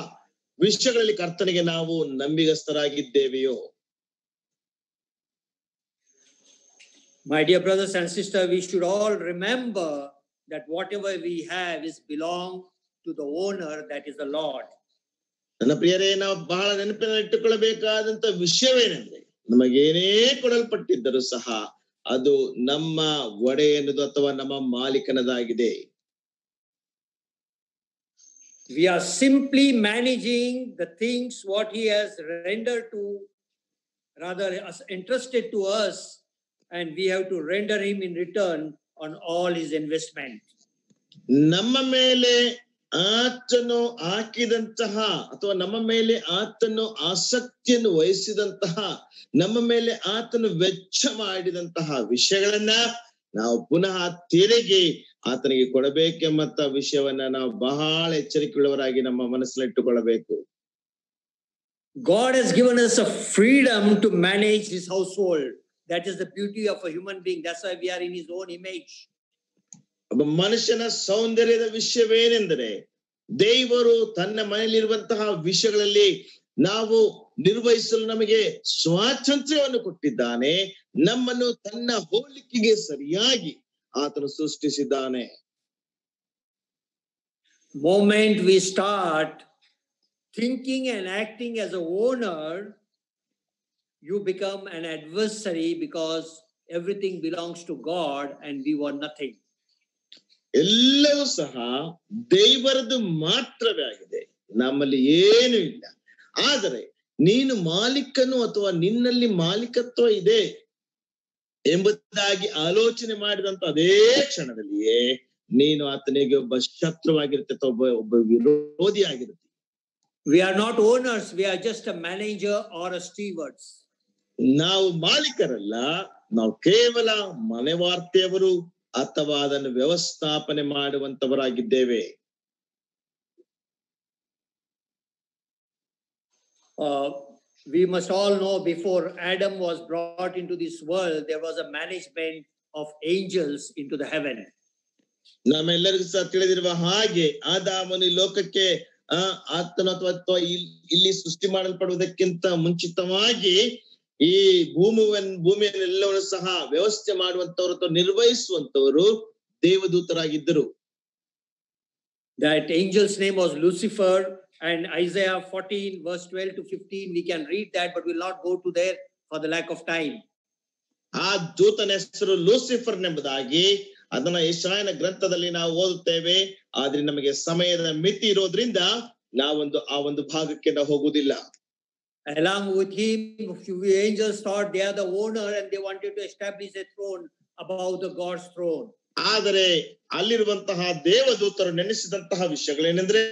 ವಿಷಯಗಳಲ್ಲಿ ಕರ್ತನಿಗೆ ನಾವು ನಂಬಿಗಸ್ತರಾಗಿದ್ದೇವೆಯೋ? My dear brothers and sisters, we should all remember that whatever we have is belong to the owner, that is the Lord. ನನ್ನ ಪ್ರಿಯರೇ, ನಾವು ಬಹಳ ನೆನಪಿನಲ್ಲಿ ಇಟ್ಟುಕೊಳ್ಳಬೇಕಾದಂತ ವಿಷಯವೇನೆಂದ್ರೆ, ನಮಗೇನೇ ಕೊಡಲ್ಪಟ್ಟಿದ್ದರೂ ಸಹ ಅದು ನಮ್ಮ ಒಡೆಯನದು ಅಥವಾ ನಮ್ಮ ಮಾಲೀಕನದಾಗಿದೆ. We are simply managing the things what he has rendered to, rather entrusted to us, and we have to render him in return on all his investment. ನಮ್ಮ ಮೇಲೆ ಆತನು ಹಾಕಿದಂತಹ ಅಥವಾ ನಮ್ಮ ಮೇಲೆ ಆತನು ಆಸಕ್ತಿಯನ್ನು ವಹಿಸಿದಂತಹ, ನಮ್ಮ ಮೇಲೆ ಆತನು ವೆಚ್ಚ ಮಾಡಿದಂತಹ ವಿಷಯಗಳನ್ನ ನಾವು ಪುನಃ ತಿರುಗಿ ಆತನಿಗೆ ಕೊಡಬೇಕೆಂಬಂತ ವಿಷಯವನ್ನ ನಾವು ಬಹಳ ಎಚ್ಚರಿಕೆಯುಳ್ಳವರಾಗಿ ನಮ್ಮ ಮನಸ್ಸಲ್ಲಿ ಇಟ್ಟುಕೊಳ್ಳಬೇಕು. God has given us a freedom to manage his household. That is the beauty of a human being. That's why we are in his own image. ಒಬ್ಬ ಮನುಷ್ಯನ ಸೌಂದರ್ಯದ ವಿಷಯವೇನೆಂದರೆ, ದೇವರು ತನ್ನ ಮನೆಯಲ್ಲಿರುವಂತಹ ವಿಷಯಗಳಲ್ಲಿ ನಾವು ನಿರ್ವಹಿಸಲು ನಮಗೆ ಸ್ವಾತಂತ್ರ್ಯವನ್ನು ಕೊಟ್ಟಿದ್ದಾನೆ. ನಮ್ಮನ್ನು ತನ್ನ ಹೋಲಿಕೆಗೆ ಸರಿಯಾಗಿ ಆತನು ಸೃಷ್ಟಿಸಿದ್ದಾನೆ. Moment we start thinking and acting as a owner, you become an adversary, because everything belongs to God and we want nothing. ಎಲ್ಲವೂ ಸಹ ದೇವರದು ಮಾತ್ರವೇ ಆಗಿದೆ, ನಮ್ಮಲ್ಲಿ ಏನೂ ಇಲ್ಲ. ಆದರೆ ನೀನು ಮಾಲೀಕನು ಅಥವಾ ನಿನ್ನಲ್ಲಿ ಮಾಲೀಕತ್ವ ಇದೆ ಎಂಬುದಾಗಿ ಆಲೋಚನೆ ಮಾಡಿದಂತ ಅದೇ ಕ್ಷಣದಲ್ಲಿಯೇ ನೀನು ಆತನಿಗೆ ಒಬ್ಬ ಶತ್ರುವಾಗಿರುತ್ತೆ ಅಥವಾ ಒಬ್ಬ ವಿರೋಧಿ ಆಗಿರುತ್ತೆ. We are not owners, we are just a manager or a stewards. ನಾವು ಮಾಲೀಕರಲ್ಲ, ನಾವು ಕೇವಲ ಮನೆವಾರ್ತೆಯವರು ಅಥವಾ ಅದನ್ನು ವ್ಯವಸ್ಥಾಪನೆ ಮಾಡುವಂತವರಾಗಿದ್ದೇವೆ. We must all know, before Adam was brought into this world, there was a management of angels into the heaven. ನಮ್ಮೆಲ್ಲರಿಗೂ ಸಹ ತಿಳಿದಿರುವ ಹಾಗೆ ಆದಾಮನು ಲೋಕಕ್ಕೆ ಆತನ ಅಥವಾ ಇಲ್ಲಿ ಸೃಷ್ಟಿ ಮಾಡಲ್ಪಡುವುದಕ್ಕಿಂತ ಮುಂಚಿತವಾಗಿ ಈ ಭೂಮಿಯನ್ನೆಲ್ಲವನ್ನು ಸಹ ವ್ಯವಸ್ಥೆ ಮಾಡುವಂತವರು ಅಥವಾ ನಿರ್ವಹಿಸುವಂತವರು ದೇವದೂತರಾಗಿದ್ದರು. That angel's name was Lucifer, and Isaiah 14 verse 12 to 15, we can read that, but we'll not go to there for the lack of time. ಆ ದೂತನ ಹೆಸರು ಲೂಸಿಫರ್ ಎಂಬುದಾಗಿ ಅದನ್ನ ಯೆಶಾಯನ ಗ್ರಂಥದಲ್ಲಿ ನಾವು ಓದುತ್ತೇವೆ. ಆದ್ರೆ ನಮಗೆ ಸಮಯದ ಮಿತಿ ಇರೋದ್ರಿಂದ ನಾವೊಂದು ಆ ಒಂದು ಭಾಗಕ್ಕೆ ನಾವು ಹೋಗುವುದಿಲ್ಲ. Along with him, few angels thought they are the owner and they wanted to establish a throne above the God's throne. ಆದರೆ ಅಲ್ಲಿರುವಂತಹ ದೇವದೂತರು ನೆನೆಸಿದಂತಹ ವಿಷಯಗಳೇನೆಂದ್ರೆ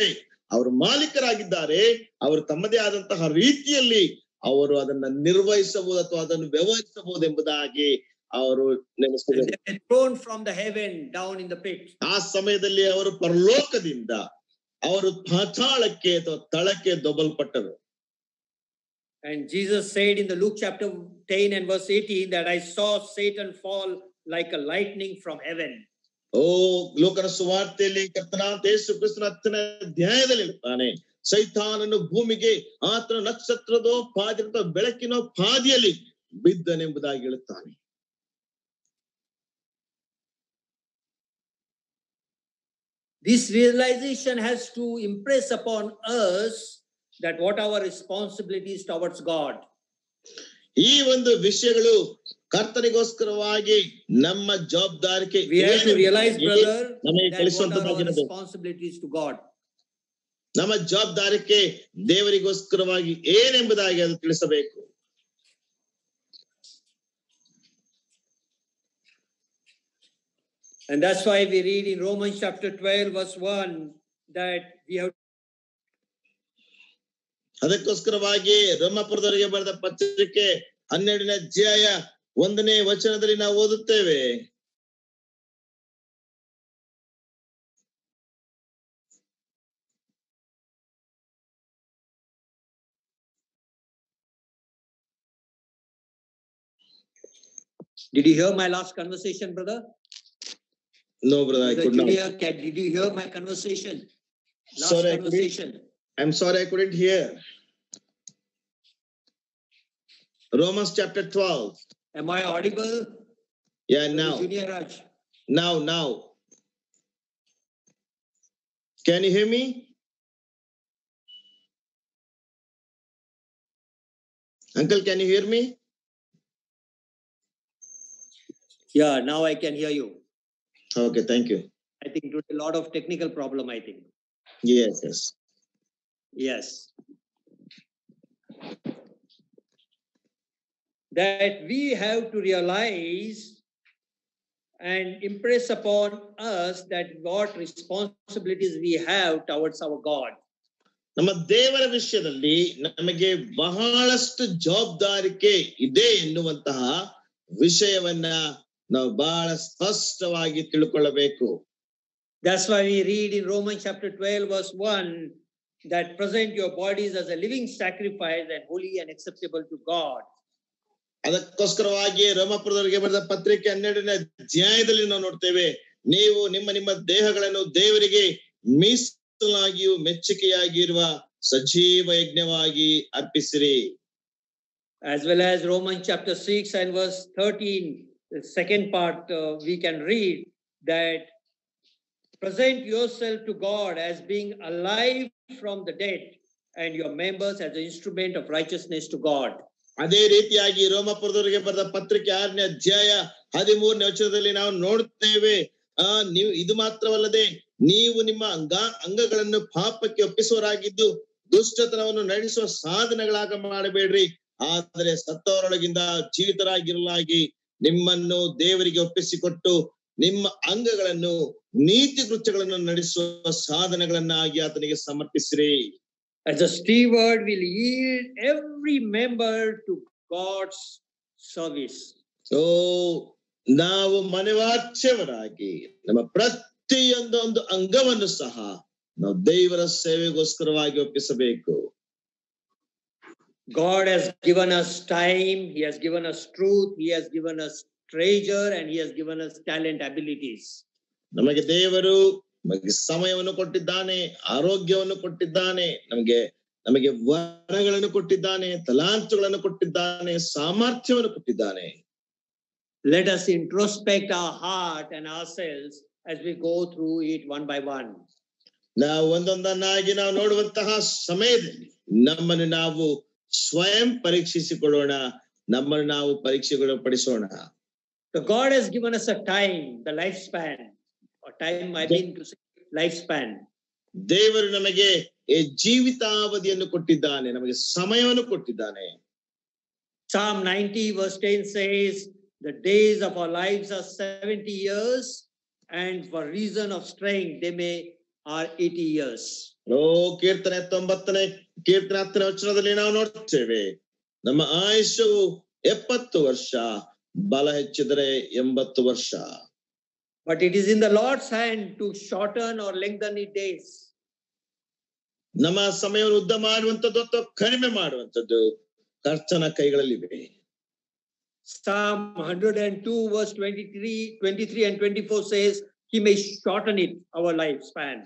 ಅವರು ಮಾಲೀಕರಾಗಿದ್ದಾರೆ, ಅವರು ತಮ್ಮದೇ ಆದಂತಹ ರೀತಿಯಲ್ಲಿ ಅವರು ಅದನ್ನ ನಿರ್ವಹಿಸಬಹುದು ಅಥವಾ ಅದನ್ನು ವ್ಯವಹರಿಸಬಹುದು ಎಂಬುದಾಗಿ ಅವರು ನೆನೆಸಿದರು. Thrown from the heaven down in the pit. ಆ ಸಮಯದಲ್ಲಿ ಅವರು ಪರಲೋಕದಿಂದ ಅವರು ಪಾತಾಳಕ್ಕೆ ಅಥವಾ ತಳಕ್ಕೆ ದೊಬ್ಬಲ್ಪಟ್ಟರು. And Jesus said in the Luke chapter 10 and verse 18 that I saw Satan fall like a lightning from heaven. ಲೋಕನ ಸುವಾರ್ತೆಯಲ್ಲಿ ಕರ್ತನಾದ ಯೇಸು ಕ್ರಿಸ್ತನ 10ನೇ ಅಧ್ಯಾಯದಲ್ಲಿ ಹೇಳ್ತಾನೆ, ಸೈತಾನನು ಭೂಮಿಗೆ ಆತನ ನಕ್ಷತ್ರದ ಪಾದಿರದ ಬೆಳಕಿನ ಪಾದಿಯಲ್ಲಿ ಬಿದ್ದನೆಂಬುದಾಗಿ ಹೇಳುತ್ತಾನೆ. This realization has to impress upon us that what our responsibilities towards God. ಈ ಒಂದು ವಿಷಯಗಳು ಕರ್ತನಿಗೋಸ್ಕರವಾಗಿ ನಮ್ಮ ಜವಾಬ್ದಾರಿಕೆ We have to realize, brother, ನಮಗೆ that what are our ಕಲಿಸುವಂತದ್ದಾಗಿದೆ. responsibilities to God. ನಮ್ಮ ಜವಾಬ್ದಾರಿಕೆ ದೇವರಿಗೋಸ್ಕರವಾಗಿ ಏನೆಂಬುದಾಗಿ ಅದು ತಿಳಿಸಬೇಕು. And that's why we read in Romans chapter 12 verse 1 that we have. ಅದಕ್ಕೋಸ್ಕರವಾಗಿ ರೋಮಾಪುರದವರಿಗೆ ಬರೆದ ಪತ್ರಿಕೆ 12ನೇ ಅಧ್ಯಾಯ 1ನೇ ವಚನದಲ್ಲಿ ನಾವು ಓದುತ್ತೇವೆ, Did you hear my last conversation, brother? No, brother, I could not. Did you hear my conversation? Last Sorry, conversation. I'm sorry, I couldn't hear. Romans chapter 12. Am I audible? Yeah, now. Junior Raj. Now. Can you hear me? Uncle, can you hear me? Yeah, now I can hear you. Okay, thank you. I think there's a lot of technical problem, I think. Yes. Yes. That we have to realize and impress upon us that what responsibilities we have towards our God. ನಮ್ಮ ದೇವರ ವಿಷಯದಲ್ಲಿ ನಮಗೆ ಬಹಳಷ್ಟು ಜವಾಬ್ದಾರಿಕೆ ಇದೆ ಎನ್ನುವಂತಹ ವಿಷಯವನ್ನ ನಾವು ಬಹಳ ಸ್ಪಷ್ಟವಾಗಿ ತಿಳ್ಕೊಳ್ಳಬೇಕು. That's why we read in Romans chapter 12 verse 1 that present your bodies as a living sacrifice and holy and acceptable to God. ಅದಕ್ಕೋಸ್ಕರವಾಗಿ ರೋಮಾಪುರದವರಿಗೆ ಬರೆದ ಪತ್ರಿಕೆ 12ನೇ ಅಧ್ಯಾಯದಲ್ಲಿ ನಾವು ನೋಡ್ತೇವೆ, ನೀವು ನಿಮ್ಮ ದೇಹಗಳನ್ನು ದೇವರಿಗೆ ಮೀಸಲಾಗಿಯೂ ಮೆಚ್ಚುಗೆಯಾಗಿರುವ ಸಜೀವ ಯಜ್ಞವಾಗಿ ಅರ್ಪಿಸಿರಿ. As well as Romans chapter 6 and verse 13, the second part we can read that present yourself to God as being alive from the dead and your members as an instrument of righteousness to God. ಅದೇ ರೀತಿಯಾಗಿ ರೋಮಾಪುರದವರಿಗೆ ಬರೆದ ಪತ್ರಿಕೆ 6ನೇ ಅಧ್ಯಾಯ 13ನೇ ವಚನದಲ್ಲಿ ನಾವು ನೋಡುತ್ತೇವೆ, ನೀವು ಇದು ಮಾತ್ರವಲ್ಲದೆ ನೀವು ನಿಮ್ಮ ಅಂಗಗಳನ್ನು ಪಾಪಕ್ಕೆ ಒಪ್ಪಿಸುವರಾಗಿದ್ದು ದುಷ್ಟತನವನ್ನು ನಡೆಸುವ ಸಾಧನಗಳಾಗ ಮಾಡಬೇಡ್ರಿ, ಆದರೆ ಸತ್ತವರೊಳಗಿಂದ ಜೀವಿತರಾಗಿರಲಾಗಿ ನಿಮ್ಮನ್ನು ದೇವರಿಗೆ ಒಪ್ಪಿಸಿಕೊಟ್ಟು ನಿಮ್ಮ ಅಂಗಗಳನ್ನು ನೀತಿ ಕೃತ್ಯಗಳನ್ನು ನಡೆಸುವ ಸಾಧನಗಳನ್ನಾಗಿ ಆತನಿಗೆ ಸಮರ್ಪಿಸಿರಿ. As a steward will yield every member to God's service. ನಾವು ಮನೆವಾಚ್ಯವರಾಗಿ ನಮ್ಮ ಪ್ರತಿಯೊಂದು ಅಂಗವನ್ನು ಸಹ ನಾವು ದೇವರ ಸೇವೆಗೋಸ್ಕರವಾಗಿ ಒಪ್ಪಿಸಬೇಕು. God has given us time, He has given us truth, He has given us treasure, and He has given us talent, abilities. ನಮಗೆ ದೇವರು ನಮಗೆ ಸಮಯವನ್ನು ಕೊಟ್ಟಿದ್ದಾನೆ, ಆರೋಗ್ಯವನ್ನು ಕೊಟ್ಟಿದ್ದಾನೆ, ನಮಗೆ ವರಗಳನ್ನು ಕೊಟ್ಟಿದ್ದಾನೆ, ತಲಾಂತುಗಳನ್ನು ಕೊಟ್ಟಿದ್ದಾನೆ, ಸಾಮರ್ಥ್ಯವನ್ನು ಕೊಟ್ಟಿದ್ದಾನೆ. Let us introspect our heart and ourselves as we go through it one by one. ನಾವು ಒಂದೊಂದನ್ನಾಗಿ ನಾವು ನೋಡುವಂತಹ ಸಮಯದಲ್ಲಿ ನಮ್ಮನ್ನು ನಾವು ಸ್ವಯಂ ಪರೀಕ್ಷಿಸಿಕೊಳ್ಳೋಣ, ನಮ್ಮನ್ನು ನಾವು ಪರೀಕ್ಷೆಗಳು ಪಡಿಸೋಣ. So God has given us a time, the lifespan, or time I mean to say lifespan. ದೇವರು ನಮಗೆ ಜೀವಿತಾವಧಿಯನ್ನು ಕೊಟ್ಟಿದ್ದಾನೆ, ನಮಗೆ ಸಮಯವನ್ನು ಕೊಟ್ಟಿದ್ದಾನೆ. Psalm 90 verse 10 says, the days of our lives are 70 years and for reason of straying, they are 80 years. ಕೀರ್ತನೆ 90ನೇ ಕೀರ್ತನೆ 10ನೇ ವಚನದಲ್ಲಿ ನಾವು ನೋಡ್ತೇವೆ, ನಮ್ಮ ಆಯುಷು 70 ವರ್ಷ, ಬಲ ಹೆಚ್ಚಿದರೆ 80 ವರ್ಷ. But it is in the Lord's hand to shorten or lengthen the days. ನಮ್ಮ ಸಮಯವನ್ನು ಉದ್ದ ಮಾಡುವಂಥದ್ದು ಅಥವಾ ಕಡಿಮೆ ಮಾಡುವಂಥದ್ದು ಕರ್ತನ ಕೈಗಳಲ್ಲಿವೆ. Psalm 102 verse 23 and 24 says, He may shorten it, our lifespan.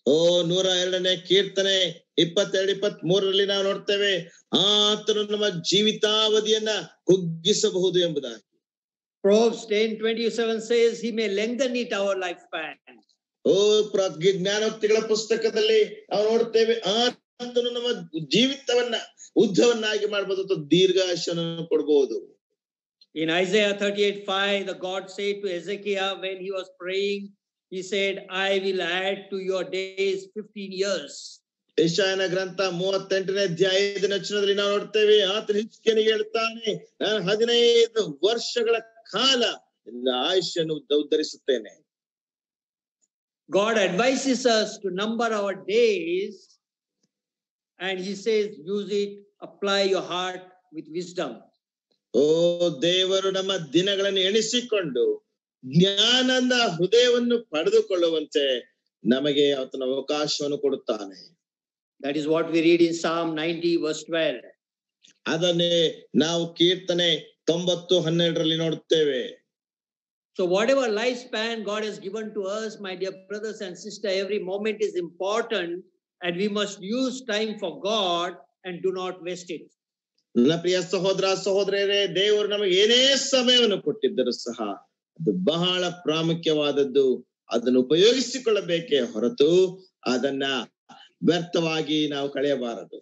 102ನೇ ಕೀರ್ತನೆ 22-23ರಲ್ಲಿ ನಾವು ನೋಡ್ತೇವೆ, ಆತನು ನಮ್ಮ ಜೀವಿತಾವಧಿಯನ್ನ ಕುಗ್ಗಿಸಬಹುದು ಎಂಬುದಾಗಿ. Proverbs 10:27 says, He may lengthen it, our lifespan. ಜ್ಞಾನೋಕ್ತಿಗಳ ಪುಸ್ತಕದಲ್ಲಿ ನಾವು ನೋಡ್ತೇವೆ, ಆತನು ನಮ್ಮ ಜೀವಿತವನ್ನ ಉದ್ದವನ್ನಾಗಿ ಮಾಡಬಹುದು ಅಥವಾ ದೀರ್ಘಾಯುಷ್ಯವನ್ನು ಕೊಡಬಹುದು. In Isaiah 38:5, the God said to Ezekiel when he was praying, He said, I will add to your days 15 years. ಯೆಶಾಯನ ಗ್ರಂಥ 38ನೇ ಅಧ್ಯಾಯದ ವಚನದಲ್ಲಿ ನಾವು ನೋಡ್ತೇವೆ, ಆತನು ಹಿಜ್ಕೀಯನಿಗೆ ಹೇಳ್ತಾನೆ, ನಾನು 15 ವರ್ಷಗಳ ಕಾಲ ನಿನ್ನ ಆಯುಷ್ಯನ್ನು ಉದ್ಧರಿಸುತ್ತೇನೆ. God advises us to number our days, and He says, use it, apply your heart with wisdom. ದೇವರು ನಮ್ಮ ದಿನಗಳನ್ನು ಎಣಿಸಿಕೊಂಡು ಜ್ಞಾನದ ಹೃದಯವನ್ನು ಪಡೆದುಕೊಳ್ಳುವಂತೆ ನಮಗೆ ಆತನ ಅವಕಾಶವನ್ನು ಕೊಡುತ್ತಾನೆ. That is what we read in Psalm 90 verse 12. ಅದನ್ನೇ ನಾವು ಕೀರ್ತನೆ 90:12ರಲ್ಲಿ ನೋಡುತ್ತೇವೆ. So whatever lifespan God has given to us, my dear brothers and sisters, every moment is important, and we must use time for God and do not waste it. ನನ್ನ ಪ್ರಿಯ ಸಹೋದರ ಸಹೋದರಿಯರೇ, ದೇವರು ನಮಗೆ ಏನೇ ಸಮಯವನ್ನು ಕೊಟ್ಟಿದ್ದರೂ ಸಹ ಅದು ಬಹಳ ಪ್ರಾಮುಖ್ಯವಾದದ್ದು. ಅದನ್ನು ಉಪಯೋಗಿಸಿಕೊಳ್ಳಬೇಕೇ ಹೊರತು ಅದನ್ನ ವ್ಯರ್ಥವಾಗಿ ನಾವು ಕಳೆಯಬಾರದು.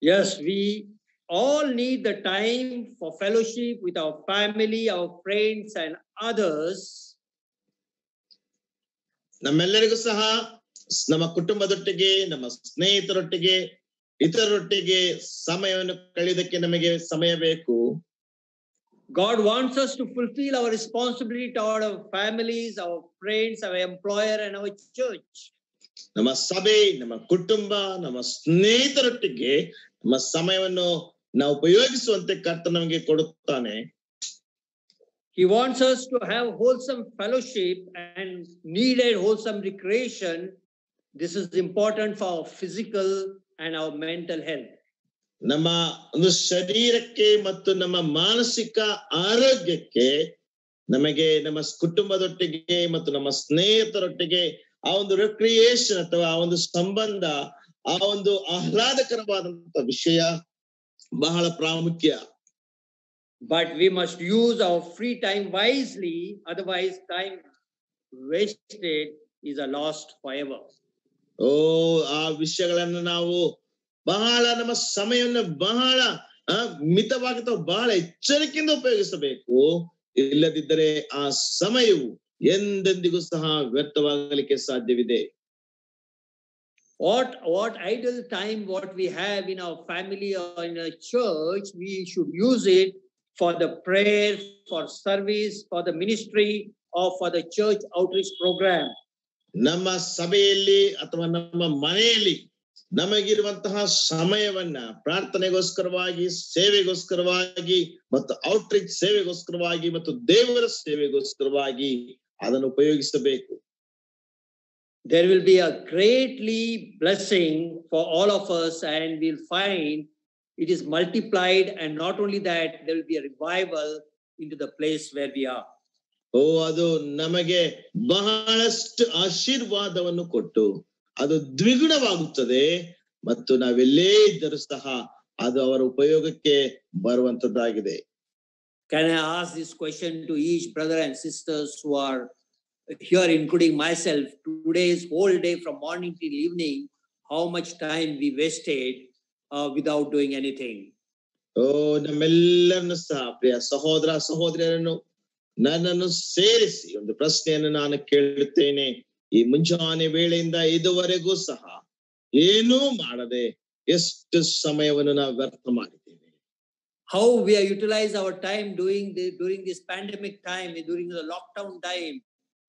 Yes, we all need the time for fellowship with our family, our friends, and others. ನಮ್ಮೆಲ್ಲರಿಗೂ ಸಹ ನಮ್ಮ ಕುಟುಂಬದೊಟ್ಟಿಗೆ, ನಮ್ಮ ಸ್ನೇಹಿತರೊಟ್ಟಿಗೆ, ಇತರರೊಟ್ಟಿಗೆ ಸಮಯವನ್ನು ಕಳೆಯುವುದಕ್ಕೆ ನಮಗೆ ಸಮಯ ಬೇಕು. God wants us to fulfill our responsibility toward our families, our friends, our employer, and our church. ನಮ್ಮ ಸಭೆ, ನಮ್ಮ ಕುಟುಂಬ, ನಮ್ಮ ಸ್ನೇಹಿತರೊಟ್ಟಿಗೆ ನಮ್ಮ ಸಮಯವನ್ನು ನಾವು ಉಪಯೋಗಿಸುವಂತೆ ಕರ್ತನು ನಮಗೆ ಕೊಡುತ್ತಾನೆ. He wants us to have wholesome fellowship and needed wholesome recreation. This is important for our physical and our mental health. ನಮ್ಮ ಒಂದು ಶರೀರಕ್ಕೆ ಮತ್ತು ನಮ್ಮ ಮಾನಸಿಕ ಆರೋಗ್ಯಕ್ಕೆ ನಮಗೆ ನಮ್ಮ ಕುಟುಂಬದೊಟ್ಟಿಗೆ ಮತ್ತು ನಮ್ಮ ಸ್ನೇಹಿತರೊಟ್ಟಿಗೆ ಆ ಒಂದು ರಿಕ್ರಿಯೇಷನ್ ಅಥವಾ ಆ ಒಂದು ಸಂಬಂಧ, ಆ ಒಂದು ಆಹ್ಲಾದಕರವಾದಂತ ವಿಷಯ ಬಹಳ ಪ್ರಾಮುಖ್ಯ. But we must use our free time wisely, otherwise time wasted is a lost forever. ಆ ವಿಷಯಗಳನ್ನು ನಾವು ಬಹಳ ನಮ್ಮ ಸಮಯವನ್ನು ಬಹಳ ಮಿತವಾಗಿ ಅಥವಾ ಬಹಳ ಎಚ್ಚರಿಕೆಯಿಂದ ಉಪಯೋಗಿಸಬೇಕು. ಇಲ್ಲದಿದ್ದರೆ ಆ ಸಮಯವು ಎಂದೆಂದಿಗೂ ಸಹ ವ್ಯರ್ಥವಾಗಲಿಕ್ಕೆ ಸಾಧ್ಯವಿದೆ. What idle time what we have in our family or in a church, we should use it for the prayer, for service, for the ministry, or for the church outreach program. ನಮ್ಮ ಸಭೆಯಲ್ಲಿ ಅಥವಾ ನಮ್ಮ ಮನೆಯಲ್ಲಿ ನಮಗಿರುವಂತಹ ಸಮಯವನ್ನ ಪ್ರಾರ್ಥನೆಗೋಸ್ಕರವಾಗಿ, ಸೇವೆಗೋಸ್ಕರವಾಗಿ ಮತ್ತು outreach ಸೇವೆಗೋಸ್ಕರವಾಗಿ ಮತ್ತು ದೇವರ ಸೇವೆಗೋಸ್ಕರವಾಗಿ ಅದನ್ನು ಉಪಯೋಗಿಸಬೇಕು. There will be a greatly blessing for all of us, and we'll find it is multiplied, and not only that, there will be a revival into the place where we are. ಅದು ನಮಗೆ ಬಹಳಷ್ಟು ಆಶೀರ್ವಾದವನ್ನು ಕೊಟ್ಟು ಅದು ದ್ವಿಗುಣವಾಗುತ್ತದೆ ಮತ್ತು ನಾವೆಲ್ಲೇ ಇದ್ದರೂ ಸಹ ಅದು ಅವರ ಉಪಯೋಗಕ್ಕೆ ಬರುವಂತದ್ದಾಗಿದೆ. Can I ask this question to each brother and sisters who are here, including myself? Today's whole day from morning till evening, how much time we wasted without doing anything? ನಮ್ಮೆಲ್ಲರನ್ನು ಸಹ ಪ್ರಿಯ ಸಹೋದರ ಸಹೋದರಿಯರನ್ನು ನನ್ನನ್ನು ಸೇರಿಸಿ ಒಂದು ಪ್ರಶ್ನೆಯನ್ನು ನಾನು ಕೇಳುತ್ತೇನೆ. ಈ ಮುಂಜಾನೆ ವೇಳೆಯಿಂದ ಇದುವರೆಗೂ ಸಹ ಏನೂ ಮಾಡದೆ ಎಷ್ಟು ಸಮಯವನ್ನು ನಾವು ವ್ಯರ್ಥ ಮಾಡಿದ್ದೇವೆ. How we are utilize our time during this pandemic time, during the lockdown time,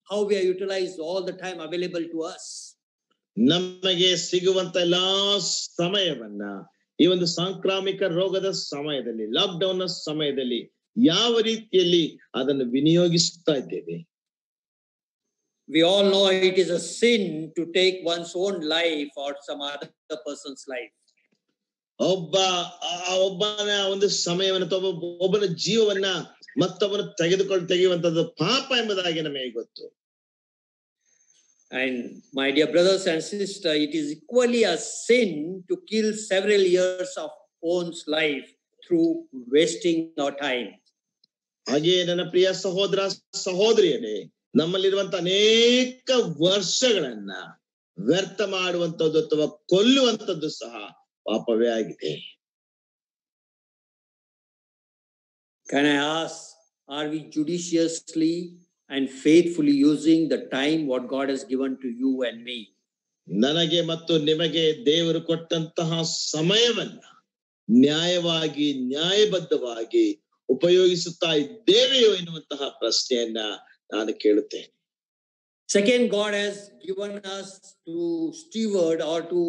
how we are utilized all the time available to us. ನಮಗೆ ಸಿಗುವಂತ ಎಲ್ಲಾ ಸಮಯವನ್ನ ಈ ಒಂದು ಸಾಂಕ್ರಾಮಿಕ ರೋಗದ ಸಮಯದಲ್ಲಿ, ಲಾಕ್ಡೌನ್ ನ ಸಮಯದಲ್ಲಿ ಯಾವ ರೀತಿಯಲ್ಲಿ ಅದನ್ನು ವಿನಿಯೋಗಿಸುತ್ತಾ ಇದ್ದೇವೆ. We all know it is a sin to take one's own life or some other person's life. ಒಬ್ಬನ ಒಂದು ಸಮಯವನ್ನು ಅಥವಾ ಒಬ್ಬನ ಜೀವವನ್ನ ಮತ್ತೊಬ್ಬನ ತೆಗೆಯುವಂತದ್ದು ಪಾಪ ಎಂಬುದಾಗಿ ನಮಗೆ ಗೊತ್ತು. And my dear brothers and sisters, it is equally a sin to kill several years of one's life through wasting our time. ಹಾಗೆ ನನ್ನ ಪ್ರಿಯ ಸಹೋದರ ಸಹೋದರಿಯರೇ, ನಮ್ಮಲ್ಲಿರುವಂತ ಅನೇಕ ವರ್ಷಗಳನ್ನ ವ್ಯರ್ಥ ಮಾಡುವಂತದ್ದು ಅಥವಾ ಕೊಲ್ಲುವಂತದ್ದು ಸಹ ಪಾಪವೇ ಆಗಿದೆ. Can I ask, are we judiciously and faithfully using the time what God has given to you and me? ನನಗೆ ಮತ್ತು ನಿಮಗೆ ದೇವರು ಕೊಟ್ಟಂತಹ ಸಮಯವನ್ನ ನ್ಯಾಯವಾಗಿ ನ್ಯಾಯಬದ್ಧವಾಗಿ ಉಪಯೋಗಿಸುತ್ತಾ ಇದ್ದೇವೆಯೋ ಎನ್ನುವಂತಹ ಪ್ರಶ್ನೆಯನ್ನ ನಾನು ಕೇಳುತ್ತೇನೆ. Second, God has given us to steward or to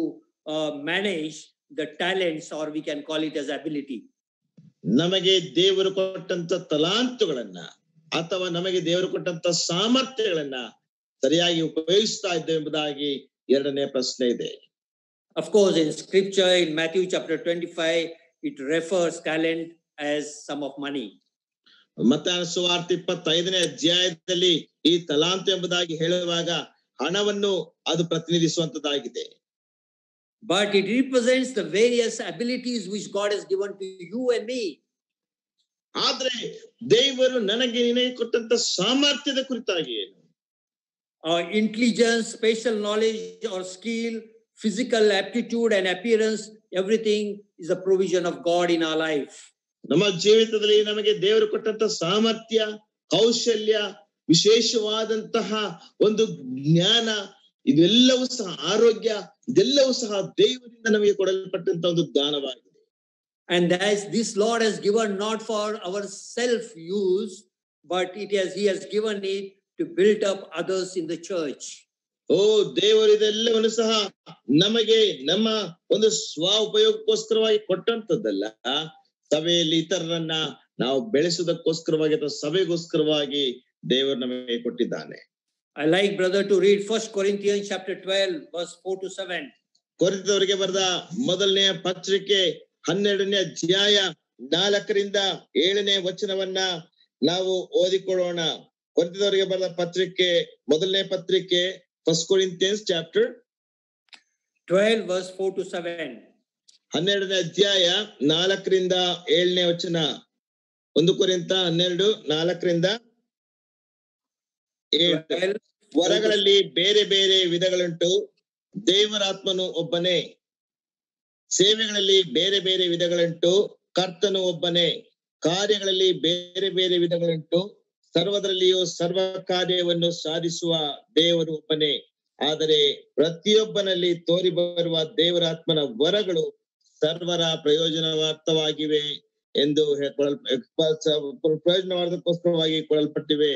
manage the talents, or we can call it as ability. ನಮಗೆ ದೇವರು ಕೊಟ್ಟಂತ ತಲಾಂತುಗಳನ್ನ ಅಥವಾ ನಮಗೆ ದೇವರು ಕೊಟ್ಟಂತ ಸಾಮರ್ಥ್ಯಗಳನ್ನ ಸರಿಯಾಗಿ ಉಪಯೋಗಿಸ್ತಾ ಇದ್ದೇವೆ ಎಂಬುದಾಗಿ ಎರಡನೇ ಪ್ರಶ್ನೆ ಇದೆ. Of course, in scripture, in Matthew chapter 25, it refers talent as sum of money. ಮತ್ತಾಯನ ಸುವಾರ್ತೆ 25ನೇ ಅಧ್ಯಾಯದಲ್ಲಿ ಈ ತಲಾಂತು ಎಂಬುದಾಗಿ ಹೇಳುವಾಗ ಹಣವನ್ನು ಅದು ಪ್ರತಿನಿಧಿಸುವಂತದ್ದಾಗಿದೆ. But it represents the various abilities which God has given to you and me. ಆದ್ರೆ ದೇವರು ನನಗೆ ನಿನಗೆ ಕೊಟ್ಟಂತ ಸಾಮರ್ಥ್ಯದ ಕುರಿತಾಗಿ ಏನು? Intelligence, spatial knowledge or skill, physical aptitude and appearance, everything is a provision of God in our life. ನಮ್ಮ ಜೀವಿತದಲ್ಲಿ ನಮಗೆ ದೇವರು ಕೊಟ್ಟಂತ ಸಾಮರ್ಥ್ಯ, ಕೌಶಲ್ಯ, ವಿಶೇಷವಾದಂತಹ ಒಂದು ಜ್ಞಾನ, ಇದೆಲ್ಲವೂ ಸಹ ಆರೋಗ್ಯ, ಇದೆಲ್ಲವೂ ಸಹ ದೇವರಿಂದ ನಮಗೆ ಕೊಡಲ್ಪಟ್ಟಂತ ಒಂದು ದಾನವಾಗಿದೆ. And this Lord has given not for our self use, but he has given it to build up others in the church. ದೇವರು ಇದೆಲ್ಲವನ್ನು ಸಹ ನಮಗೆ ನಮ್ಮ ಒಂದು ಸ್ವ ಉಪಯೋಗಕ್ಕೋಸ್ಕರವಾಗಿ ಕೊಟ್ಟಂತದ್ದಲ್ಲ, ಸಭೆಯಲ್ಲಿ ಇತರರನ್ನ ನಾವು ಬೆಳೆಸುವುದಕ್ಕೋಸ್ಕರವಾಗಿ ಅಥವಾ ಸಭೆಗೋಸ್ಕರವಾಗಿ ದೇವರು ನಮಗೆ ಕೊಟ್ಟಿದ್ದಾನೆ. I like brother to read 1 Corinthians chapter 12 verse 4 to 7. ಕೊರಿಂಥದವರಿಗೆ ಬರೆದ ಮೊದಲನೆಯ ಪತ್ರಿಕೆ 12ನೇ ಅಧ್ಯಾಯ 4ರಿಂದ 7ನೇ ವಚನವನ್ನ ನಾವು ಓದಿಕೊಳ್ಳೋಣ. ಕೊರಿಂಥದವರಿಗೆ ಬರೆದ ಪತ್ರಿಕೆ, ಮೊದಲನೇ ಪತ್ರಿಕೆ 1 Corinthians chapter 12 verse 4 to 7. 12ನೇ ಅಧ್ಯಾಯ 4ರಿಂದ 7ನೇ ವಚನ. 1 ಕೊರಿಂಥ 12 4ರಿಂದ 7. ವರಗಳಲ್ಲಿ ಬೇರೆ ಬೇರೆ ವಿಧಗಳುಂಟು, ದೇವರಾತ್ಮನು ಒಬ್ಬನೇ. ಸೇವೆಗಳಲ್ಲಿ ಬೇರೆ ಬೇರೆ ವಿಧಗಳುಂಟು, ಕರ್ತನು ಒಬ್ಬನೇ. ಕಾರ್ಯಗಳಲ್ಲಿ ಬೇರೆ ಬೇರೆ ವಿಧಗಳುಂಟು, ಸರ್ವದರಲ್ಲಿಯೂ ಸರ್ವ ಕಾರ್ಯವನ್ನು ಸಾಧಿಸುವ ದೇವರು ಒಬ್ಬನೇ. ಆದರೆ ಪ್ರತಿಯೊಬ್ಬನಲ್ಲಿ ತೋರಿ ಬರುವ ದೇವರಾತ್ಮನ ವರಗಳು ಸರ್ವರ ಪ್ರಯೋಜನಾರ್ಥವಾಗಿವೆ ಎಂದು ಪ್ರಯೋಜನವಾದಕ್ಕೋಸ್ಕರವಾಗಿ ಕೊಡಲ್ಪಟ್ಟಿವೆ.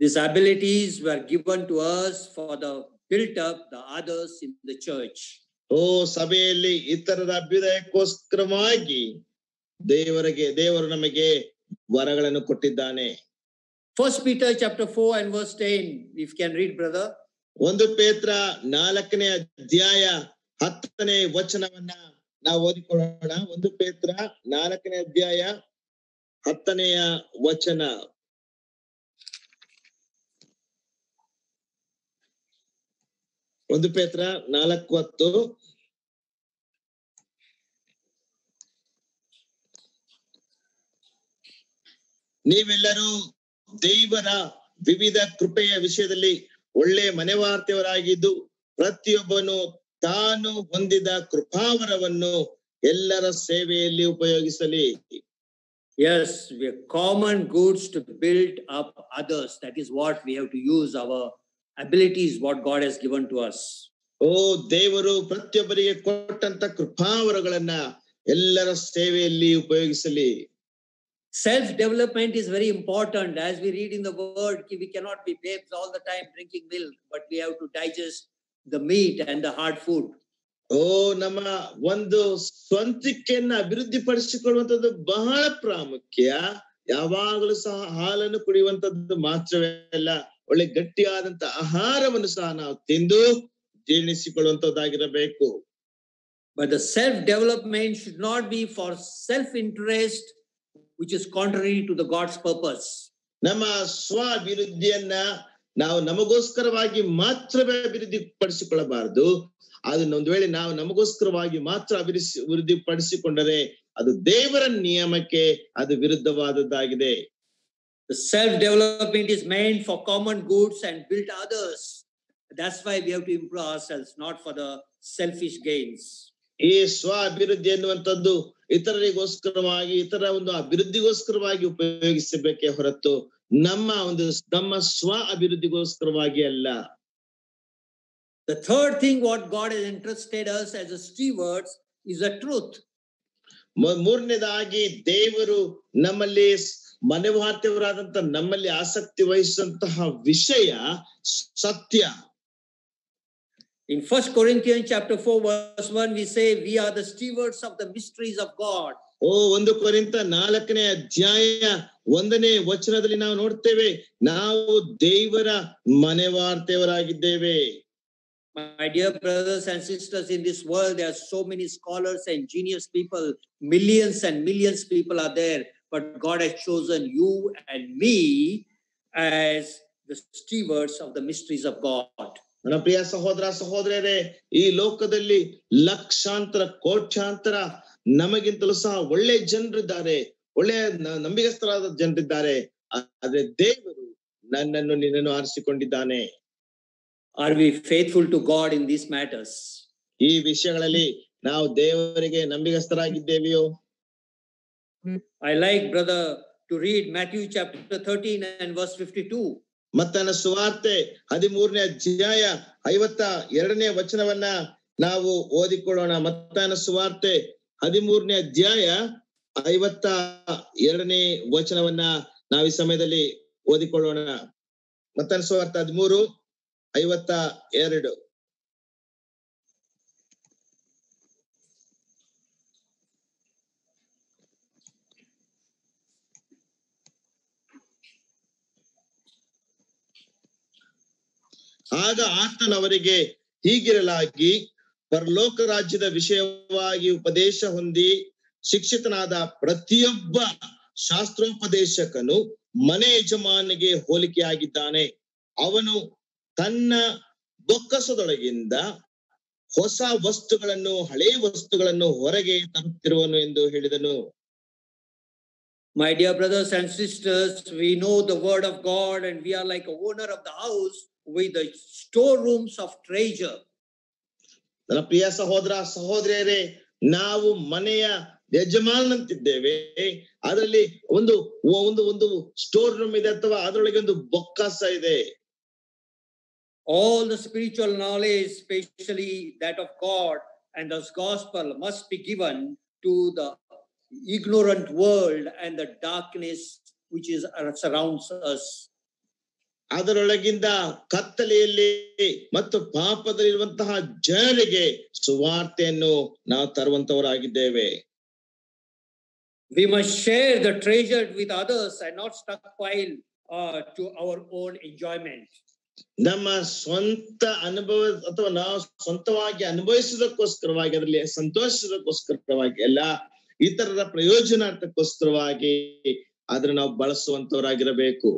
These abilities were given to us for the built up the others in the church. ಸಭೆಯಲ್ಲಿ ಇತರರ ಅಭ್ಯುದಯಕ್ಕೋಸ್ಕರವಾಗಿ ದೇವರು ನಮಗೆ ವರಗಳನ್ನು ಕೊಟ್ಟಿದ್ದಾನೆ. 1 Peter chapter 4 and verse 10, if you can read brother. 1 ಪೇತ್ರ 4ನೇ ಅಧ್ಯಾಯ 10ನೇ ವಚನವನ್ನ ನಾವು ಓದಿಕೊಳ್ಳೋಣ. 1 ಪೇತ್ರ 4ನೇ ಅಧ್ಯಾಯ 10ನೆಯ ವಚನ. ಒಂದು ಪೇತ್ರ 4:10. ನೀವೆಲ್ಲರೂ ದೇವರ ವಿವಿಧ ಕೃಪೆಯ ವಿಷಯದಲ್ಲಿ ಒಳ್ಳೆ ಮನೆವಾರ್ತೆಯವರಾಗಿದ್ದು, ಪ್ರತಿಯೊಬ್ಬನು ತಾನು ಹೊಂದಿದ ಕೃಪಾವರವನ್ನು ಎಲ್ಲರ ಸೇವೆಯಲ್ಲಿ ಉಪಯೋಗಿಸಲಿ. Yes, we are common goods to build up others. That is what we have to use our abilities, what God has given to us. ಓ ದೇವರು ಪ್ರತಿಯೊಬ್ಬರಿಗೆ ಕೊಟ್ಟಂತ ಕೃಪಾವರಗಳನ್ನ ಎಲ್ಲರ ಸೇವೆಯಲ್ಲಿ ಉಪಯೋಗಿಸಲಿ. Self-development is very important. As we read in the word, we cannot be babes all the time drinking milk, but we have to digest the meat and the hard food. ಓ ನಮ್ಮ ಒಂದು ಸ್ವಂತಿಕೆಯನ್ನ ಅಭಿವೃದ್ಧಿ ಪಡಿಸಿಕೊಳ್ಳುವಂತದ್ದು ಬಹಳ ಪ್ರಾಮುಖ್ಯ. ಯಾವಾಗಲೂ ಸಹ ಹಾಲನ್ನು ಕುಡಿಯುವಂತದ್ದು ಮಾತ್ರವೇ ಅಲ್ಲ, ಒಳ್ಳೆ ಗಟ್ಟಿಯಾದಂತ ಆಹಾರವನ್ನು ಸಹ ನಾವು ತಿಂದು ಜೀರ್ಣಿಸಿಕೊಳ್ಳುವಂತದ್ದಾಗಿರಬೇಕು. But the self-development should not be for self-interest, which is contrary to the God's purpose. ನಮ್ಮ ಸ್ವ ಅಭಿವೃದ್ಧಿಯನ್ನ ನಾವು ನಮಗೋಸ್ಕರವಾಗಿ ಮಾತ್ರವೇ ಅಭಿವೃದ್ಧಿ ಪಡಿಸಿಕೊಳ್ಳಬಾರದು. ಅದನ್ನ ಒಂದು ವೇಳೆ ನಾವು ನಮಗೋಸ್ಕರವಾಗಿ ಮಾತ್ರ ಅಭಿವೃದ್ಧಿ ಪಡಿಸಿಕೊಂಡರೆ ಅದು ದೇವರ ನಿಯಮಕ್ಕೆ ಅದು ವಿರುದ್ಧವಾದದ್ದಾಗಿದೆ. The self-development is meant for common goods and build others. That's why we have to improve ourselves, not for the selfish gains. ಈ ಸ್ವ ಅಭಿವೃದ್ಧಿ ಎನ್ನುವಂಥದ್ದು ಇತರರಿಗೋಸ್ಕರವಾಗಿ, ಇತರ ಒಂದು ಅಭಿವೃದ್ಧಿಗೋಸ್ಕರವಾಗಿ ಉಪಯೋಗಿಸಬೇಕೇ ಹೊರತು ನಮ್ಮ ಸ್ವ ಅಭಿವೃದ್ಧಿಗೋಸ್ಕರವಾಗಿ ಅಲ್ಲ. The third thing what God has entrusted us as a stewards is the truth. ಮೂರನೇದಾಗಿ ದೇವರು ನಮ್ಮಲ್ಲಿ ಮನೆವಾರ್ತೆಯವರಾದಂತ ನಮ್ಮಲ್ಲಿ ಆಸಕ್ತಿ ವಹಿಸಿದಂತಹ ವಿಷಯ ಸತ್ಯ. In 1 Corinthians chapter 4 verse 1 we say we are the stewards of the mysteries of God. ಓ 1 ಕೊರಿಂಥ 4ನೇ ಅಧ್ಯಾಯ 1ನೇ ವಚನದಲ್ಲಿ ನಾವು ನೋಡ್ತೇವೆ, ನಾವು ದೇವರ ಮನೆವಾರ್ತೆಯವರಾಗಿದ್ದೇವೆ. My dear brothers and sisters, in this world there are so many scholars and genius people, millions and millions people are there, but God has chosen you and me as the stewards of the mysteries of God. ನನ್ನ ಪ್ರಿಯ ಸಹೋದರ ಸಹೋದರಿಯರೇ, ಈ ಲೋಕದಲ್ಲಿ ಲಕ್ಷಾಂತರ ಕೋಟ್ಯಾಂತರ ನಮಗಿಂತಲೂ ಸಹ ಒಳ್ಳೆ ಜನರಿದ್ದಾರೆ, ಒಳ್ಳೆ ನಂಬಿಕಸ್ಥರಾದ ಜನರಿದ್ದಾರೆ. ಆದ್ರೆ ದೇವರು ನನ್ನನ್ನು ನಿನ್ನನ್ನು ಆರಿಸಿಕೊಂಡಿದ್ದಾನೆ. Are we faithful to God in these matters? ಈ ವಿಷಯಗಳಲ್ಲಿ ನಾವು ದೇವರಿಗೆ ನಂಬಿಕಸ್ಥರಾಗಿದ್ದೇವೆಯೋ? I like brother to read Matthew chapter 13 and verse 52. ಮತ್ತಾಯನ ಸುವಾರ್ತೆ 13ನೇ ಅಧ್ಯಾಯ 52ನೇ ವಚನವನ್ನ ನಾವು ಓದಿಕೊಳ್ಳೋಣ. ಮತ್ತಾಯನ ಸುವಾರ್ತೆ 13ನೇ ಅಧ್ಯಾಯ 52ನೇ ವಚನವನ್ನ ನಾವು ಈ ಸಮಯದಲ್ಲಿ ಓದಿಕೊಳ್ಳೋಣ. ಮತ್ತಾಯನ ಸುವಾರ್ತೆ 13:52. ಆಗ ಆತನವರಿಗೆ ಹೀಗಿರಲಾಗಿ ಪರಲೋಕ ರಾಜ್ಯದ ವಿಷಯವಾಗಿ ಉಪದೇಶ ಹೊಂದಿ ಶಿಕ್ಷಿತನಾದ ಪ್ರತಿಯೊಬ್ಬ ಶಾಸ್ತ್ರೋಪದೇಶಕನು ಮನೆ ಯಜಮಾನಿಗೆ ಹೋಲಿಕೆಯಾಗಿದ್ದಾನೆ. ಅವನು ತನ್ನ ಬೊಕ್ಕಸದೊಳಗಿಂದ ಹೊಸ ವಸ್ತುಗಳನ್ನು ಹಳೆ ವಸ್ತುಗಳನ್ನು ಹೊರಗೆ ತರುತ್ತಿರುವನು ಎಂದು ಹೇಳಿದನು. My dear brothers and sisters, we know the word of God and we are like a owner of the house with the storerooms of treasure. ನನ್ನ ಪ್ರಿಯ ಸಹೋದರ ಸಹೋದರಿಯರೇ, ನಾವು ಮನೆಯ ಯಜಮಾನಂತಿದ್ದೇವೆ. ಅದರಲ್ಲಿ ಒಂದು ಸ್ಟೋರ್ ರೂಮ್ ಇದೆ, ಅಥವಾ ಅದರೊಳಗೆ ಒಂದು ಬೊಕ್ಕಸ ಇದೆ. All the spiritual knowledge, especially that of God and the gospel, must be given to the ignorant world and the darkness which is surrounds us. ಅದರೊಳಗಿಂದ ಕತ್ತಲೆಯಲ್ಲಿ ಮತ್ತು ಪಾಪದಲ್ಲಿರುವಂತಹ ಜನರಿಗೆ ಸುವಾರ್ತೆಯನ್ನು ನಾವು ತರುವಂತವರಾಗಿದ್ದೇವೆ. We must share the treasure with others and not stockpile to our own enjoyment. ನಮ್ಮ ಸ್ವಂತ ಅನುಭವ ಅಥವಾ ನಾವು ಸ್ವಂತವಾಗಿ ಅನುಭವಿಸುವುದಕ್ಕೋಸ್ಕರವಾಗಿ, ಅದರಲ್ಲಿ ಸಂತೋಷದಕ್ಕೋಸ್ಕರವಾಗಿ ಅಲ್ಲ, ಇತರರ ಪ್ರಯೋಜನಾರ್ಥಕ್ಕೋಸ್ಕರವಾಗಿ ಅದನ್ನು ನಾವು ಬಳಸುವಂತವರಾಗಿರಬೇಕು.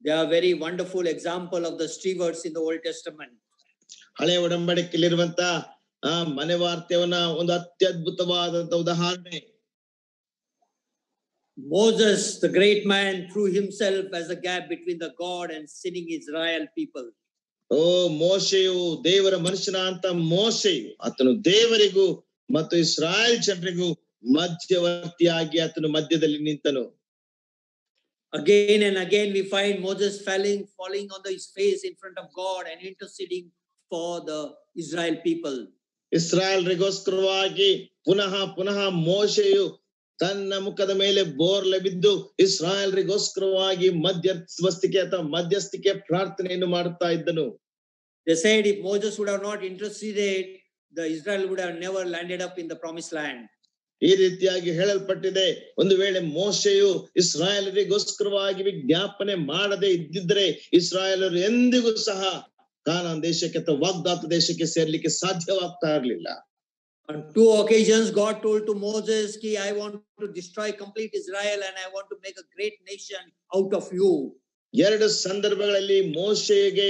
They are very wonderful example of the stewards in the Old Testament. ಹಳೆಯ ಒಡಂಬಡಿಕೆಯಲ್ಲಿರುವಂತ ಮನೆವಾರ್ತೆಯವನ್ನ ಒಂದು ಅತ್ಯದ್ಭುತವಾದಂತ ಉದಾಹರಣೆ. Moses, the great man, threw himself as a gap between the God and sinning Israel people. ಓ ಮೋಶೆಯು, ದೇವರ ಮನುಷ್ಯನ ಅಂತ ಮೋಶೆಯು, ಆತನು ದೇವರಿಗೂ ಮತ್ತು ಇಸ್ರಾಯೇಲ್ ಜನರಿಗೂ ಮಧ್ಯವರ್ತಿಯಾಗಿ ಆತನು ಮಧ್ಯದಲ್ಲಿ ನಿಂತನು. Again and again we find Moses falling on his face in front of God and interceding for the Israel people. ಇಸ್ರಾಯೇಲ್ರಿಗೋಸ್ಕರವಾಗಿ ಪುನಃ ಮೋಶೆಯು ತನ್ನ ಮುಖದ ಮೇಲೆ ಬೋರ್ಲೆ ಬಿದ್ದು ಇಸ್ರಾಯೇಲ್ರಿಗೋಸ್ಕರವಾಗಿ ಮಧ್ಯಸ್ಥಿಕೆ ಪ್ರಾರ್ಥನೆಯನ್ನು ಮಾಡುತ್ತಾ ಇದ್ದನು. They said if Moses would have not interceded, the Israel would have never landed up in the promised land. ಈ ರೀತಿಯಾಗಿ ಹೇಳಲ್ಪಟ್ಟಿದೆ, ಒಂದು ವೇಳೆ ಮೋಶೆಯು ಇಸ್ರಾಯೇಲರಿಗೋಸ್ಕರವಾಗಿ ವಿಜ್ಞಾಪನೆ ಮಾಡದೆ ಇದ್ದಿದ್ರೆ ಇಸ್ರಾಯೇಲರು ಎಂದಿಗೂ ಸಹ ಕಾನಾನ್ ದೇಶಕ್ಕೆ ಅಥವಾ ವಾಗ್ದಾತ ದೇಶಕ್ಕೆ ಸೇರ್ಲಿಕ್ಕೆ ಸಾಧ್ಯವಾಗ್ತಾ ಇರಲಿಲ್ಲ. On 2 occasions, God told to Moses, I want to destroy complete Israel and I want to make a great nation out of you. 2 ಸಂದರ್ಭಗಳಲ್ಲಿ ಮೋಶೆಗೆ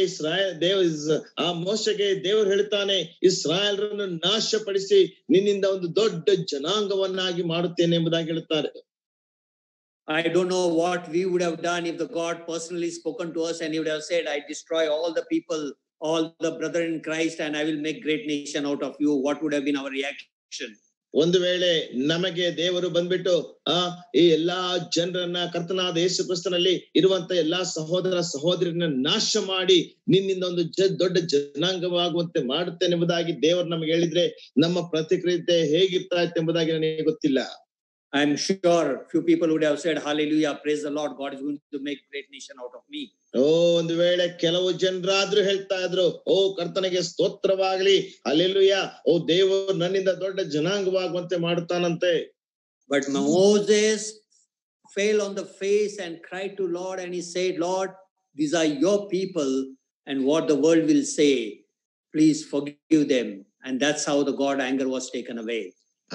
ಮೋಶೆಗೆ ದೇವರು ಹೇಳ್ತಾನೆ, ಇಸ್ರಾಯೇಲರನ್ನು ನಾಶಪಡಿಸಿ ನಿನ್ನಿಂದ ಒಂದು ದೊಡ್ಡ ಜನಾಂಗವನ್ನಾಗಿ ಮಾಡುತ್ತೇನೆ ಎಂಬುದಾಗಿ ಹೇಳುತ್ತಾರೆ. I don't know what we would have done if the God personally spoken to us and he would have said, I destroy all the people, all the brethren in Christ, and I will make great nation out of you. What would have been our reaction? ಒಂದು ವೇಳೆ ನಮಗೆ ದೇವರು ಬಂದ್ಬಿಟ್ಟು ಈ ಎಲ್ಲಾ ಜನರನ್ನ ಕರ್ತನಾದ ಯೇಸು ಕ್ರಿಸ್ತನಲ್ಲಿ ಇರುವಂತ ಎಲ್ಲಾ ಸಹೋದರ ಸಹೋದರರನ್ನ ನಾಶ ಮಾಡಿ ನಿನ್ನಿಂದ ಒಂದು ದೊಡ್ಡ ಜನಾಂಗವಾಗುವಂತೆ ಮಾಡುತ್ತೇನೆ ಎಂಬುದಾಗಿ ದೇವರು ನಮಗೆ ಹೇಳಿದ್ರೆ ನಮ್ಮ ಪ್ರತಿಕ್ರಿಯೆ ಹೇಗಿರ್ತಾ ಇತ್ತು ಎಂಬುದಾಗಿ ನನಗೆ ಗೊತ್ತಿಲ್ಲ. I'm sure few people would have said, hallelujah, praise the Lord, God is going to make great nation out of me. ಒಂದು ವೇಳೆ ಕೆಲವು ಜನರಾದ್ರೂ ಹೇಳ್ತಾ ಇದ್ರು, ಕರ್ತನಿಗೆ ಸ್ತೋತ್ರವಾಗಲಿ, ಹಲ್ಲೆಲೂಯಾ, ದೇವರು ನನ್ನಿಂದ ದೊಡ್ಡ ಜನಾಂಗವಾಗುವಂತೆ ಮಾಡುತ್ತಾನಂತೆ. But Moses fell on the face and cried to Lord, and he said, Lord, these are your people, and what the world will say, please forgive them. And that's how the God anger was taken away.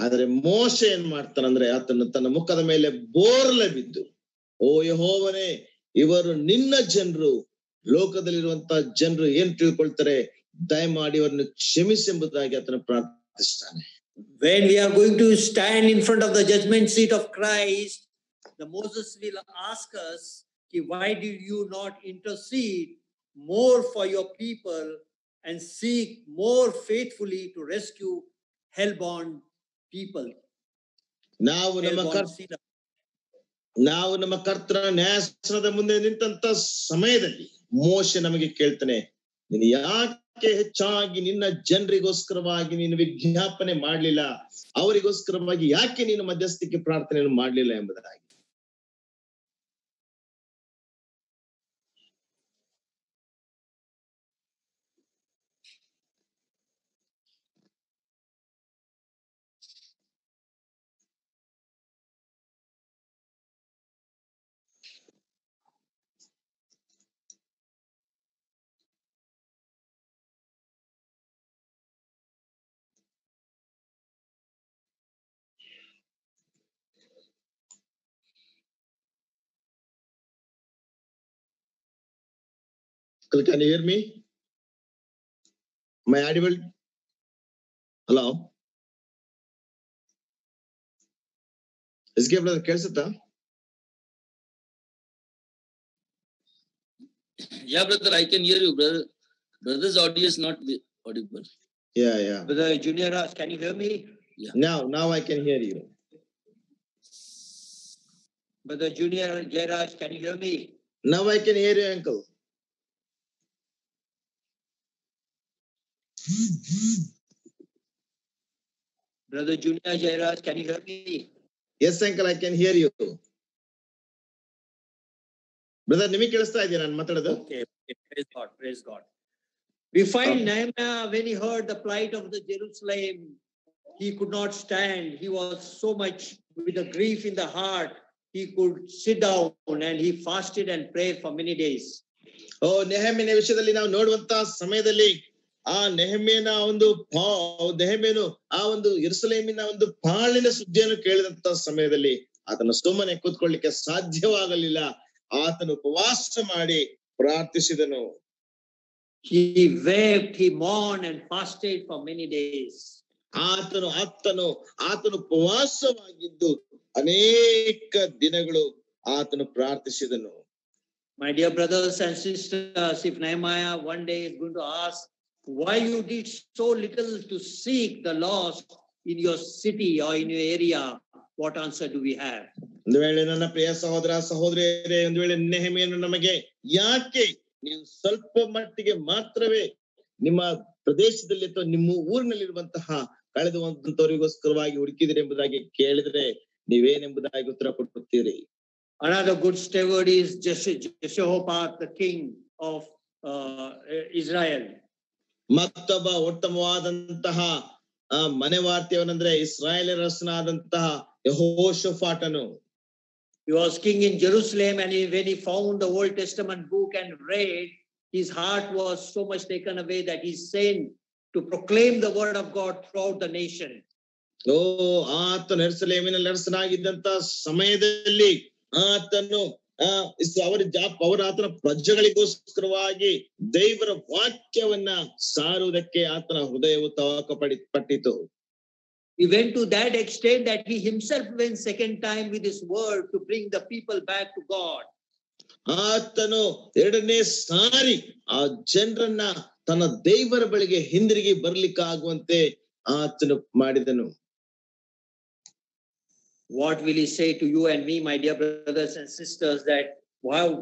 ಆದ್ರೆ ಮೋಶೆ ಏನ್ ಮಾಡ್ತಾನಂದ್ರೆ ಆತನು ತನ್ನ ಮುಖದ ಮೇಲೆ ಬೋರ್ಲೆ ಬಿದ್ದು, ಯೆಹೋವನೇ, ಇವರು ನಿನ್ನ ಜನರು, ಲೋಕದಲ್ಲಿರುವಂತ ಜನರು ಏನ್ ತಿಳ್ಕೊಳ್ತಾರೆ, ದಯಮಾಡಿ ಅವರನ್ನು ಕ್ಷಮಿಸಿ ಎಂಬುದಾಗಿ ಆತನು ಪ್ರಾರ್ಥಿಸ್ತಾನೆ. When we are going to stand in front of the judgment seat of Christ, the Moses will ask us, why did you not intercede more for your people and seek more faithfully to rescue hellbound people? ನಾವು ನಮ್ಮ ಕರ್ತನ ನ್ಯಾಯಾಸನದ ಮುಂದೆ ನಿಂತ ಸಮಯದಲ್ಲಿ ಮೋಶೆ ನಮಗೆ ಕೇಳ್ತಾನೆ, ನೀನು ಯಾಕೆ ಹೆಚ್ಚಾಗಿ ನಿನ್ನ ಜನರಿಗೋಸ್ಕರವಾಗಿ ನೀನು ವಿಜ್ಞಾಪನೆ ಮಾಡ್ಲಿಲ್ಲ, ಅವರಿಗೋಸ್ಕರವಾಗಿ ಯಾಕೆ ನೀನು ಮಧ್ಯಸ್ಥಿಕೆ ಪ್ರಾರ್ಥನೆಯನ್ನು ಮಾಡ್ಲಿಲ್ಲ ಎಂಬುದಾಗಿ. Can you hear me? Am I audible? Hello? SK brother, ಕೇಳಿಸುತ್ತಾ? Yeah, brother, I can hear you, brother. Brother's audio is not audible. Yeah. Brother Junior, can you hear me? Yeah. Now I can hear you. Brother Junior Jairaj, can you hear me? Now I can hear you, uncle. Brother Junior Jairaj, can you hear me? Yes, uncle, I can hear you. Brother, ನಿಮಗೆ ಕೇಳಿಸ್ತಾ ಇದೆಯಾ ನಾನು ಮಾತಾಡೋದು? Okay, praise God. We find Nehemiah, when he heard the plight of the Jerusalem, he could not stand. He was so much with a grief in the heart. He could sit down and he fasted and prayed for many days. ನೆಹೆಮ್ಯನ ವಿಷಯದಲ್ಲಿ ನಾವು ನೋಡುವಂತ ಸಮಯದಲ್ಲಿ ಆ ನೆಹೆಮ್ಯನ ನೆಹೆಮ್ಯನು ಆ ಒಂದು ಯೆರೂಸಲೇಮಿನ ಒಂದು ಪಾಳಿನ ಸುದ್ದಿಯನ್ನು ಕೇಳಿದಂತ ಸಮಯದಲ್ಲಿ ಆತನ ಸುಮ್ಮನೆ ಕೂತ್ಕೊಳ್ಳಿಕ್ಕೆ ಸಾಧ್ಯವಾಗಲಿಲ್ಲ. ಆತನು ಉಪವಾಸ ಮಾಡಿ ಪ್ರಾರ್ಥಿಸಿದನು. He wept, he mourned and fasted for many days. ಆತನು ಉಪವಾಸವಾಗಿದ್ದು ಅನೇಕ ದಿನಗಳು ಆತನು ಪ್ರಾರ್ಥಿಸಿದನು. My dear brothers and sisters, if Nehemiah one day is going to ask why you did so little to seek the lost in your city or in your area, what answer do we have? ಒಂದು ವೇಳೆ ನನ್ನ ಪ್ರಿಯ ಸಹೋದರ ಸಹೋದರಿಯರೇ, ಒಂದು ವೇಳೆ ನೆಹೆಮ್ಯನು ನಮಗೆ ಯಾಕೆ ನೀವು ಸ್ವಲ್ಪ ಮಟ್ಟಿಗೆ ಮಾತ್ರವೇ ನಿಮ್ಮ ಪ್ರದೇಶದಲ್ಲಿ ಅಥವಾ ನಿಮ್ಮ ಊರಿನಲ್ಲಿರುವಂತಹ ಕಳೆದು ಹೋದಂತವರಿಗೋಸ್ಕರವಾಗಿ ಹುಡುಕಿದಿರಿ ಎಂಬುದಾಗಿ ಕೇಳಿದ್ರೆ ನೀವೇನೆಂಬುದಾಗಿ ಉತ್ತರ ಕೊಡುತ್ತೀರಿ? Another good steward is Jehoshaphat, the king of Israel. ಮತ್ತೊಬ್ಬ ಉತ್ತಮವಾದಂತಹ ಮನೆವಾರ್ತೆಯವನಂದ್ರೆ ಇಸ್ರಾಯೇಲ್ ಅರಸನಾದಂತಹ ಯೆಹೋಷಾಫಾಟನು. He was king in Jerusalem, and when he found the Old Testament book and read, his heart was so much taken away that he sent to proclaim the word of God throughout the nation. ಆತನು ಯೆರೂಸಲೇಮಿನಲ್ಲಿ ಅರಸನಾಗಿದ್ದಂತ ಸಮಯದಲ್ಲಿ ಆತನು ಅವರ ಆತನ ಪ್ರಜೆಗಳಿಗೋಸ್ಕರವಾಗಿ ದೇವರ ವಾಕ್ಯವನ್ನ ಸಾರುವುದಕ್ಕೆ ಆತನ ಹೃದಯವು ತವಕಪಟ್ಟಿತು. He went to that extent that he himself went second time with his word to bring the people back to God. ಆತನು ಎರಡನೇ ಸಾರಿ ಆ ಜನರನ್ನ ತನ್ನ ದೇವರ ಬಳಿಗೆ ಹಿಂದಿರುಗಿ ಬರ್ಲಿಕ್ಕಾಗುವಂತೆ ಆತನು ಮಾಡಿದನು. What will he say to you and me, my dear brothers and sisters, that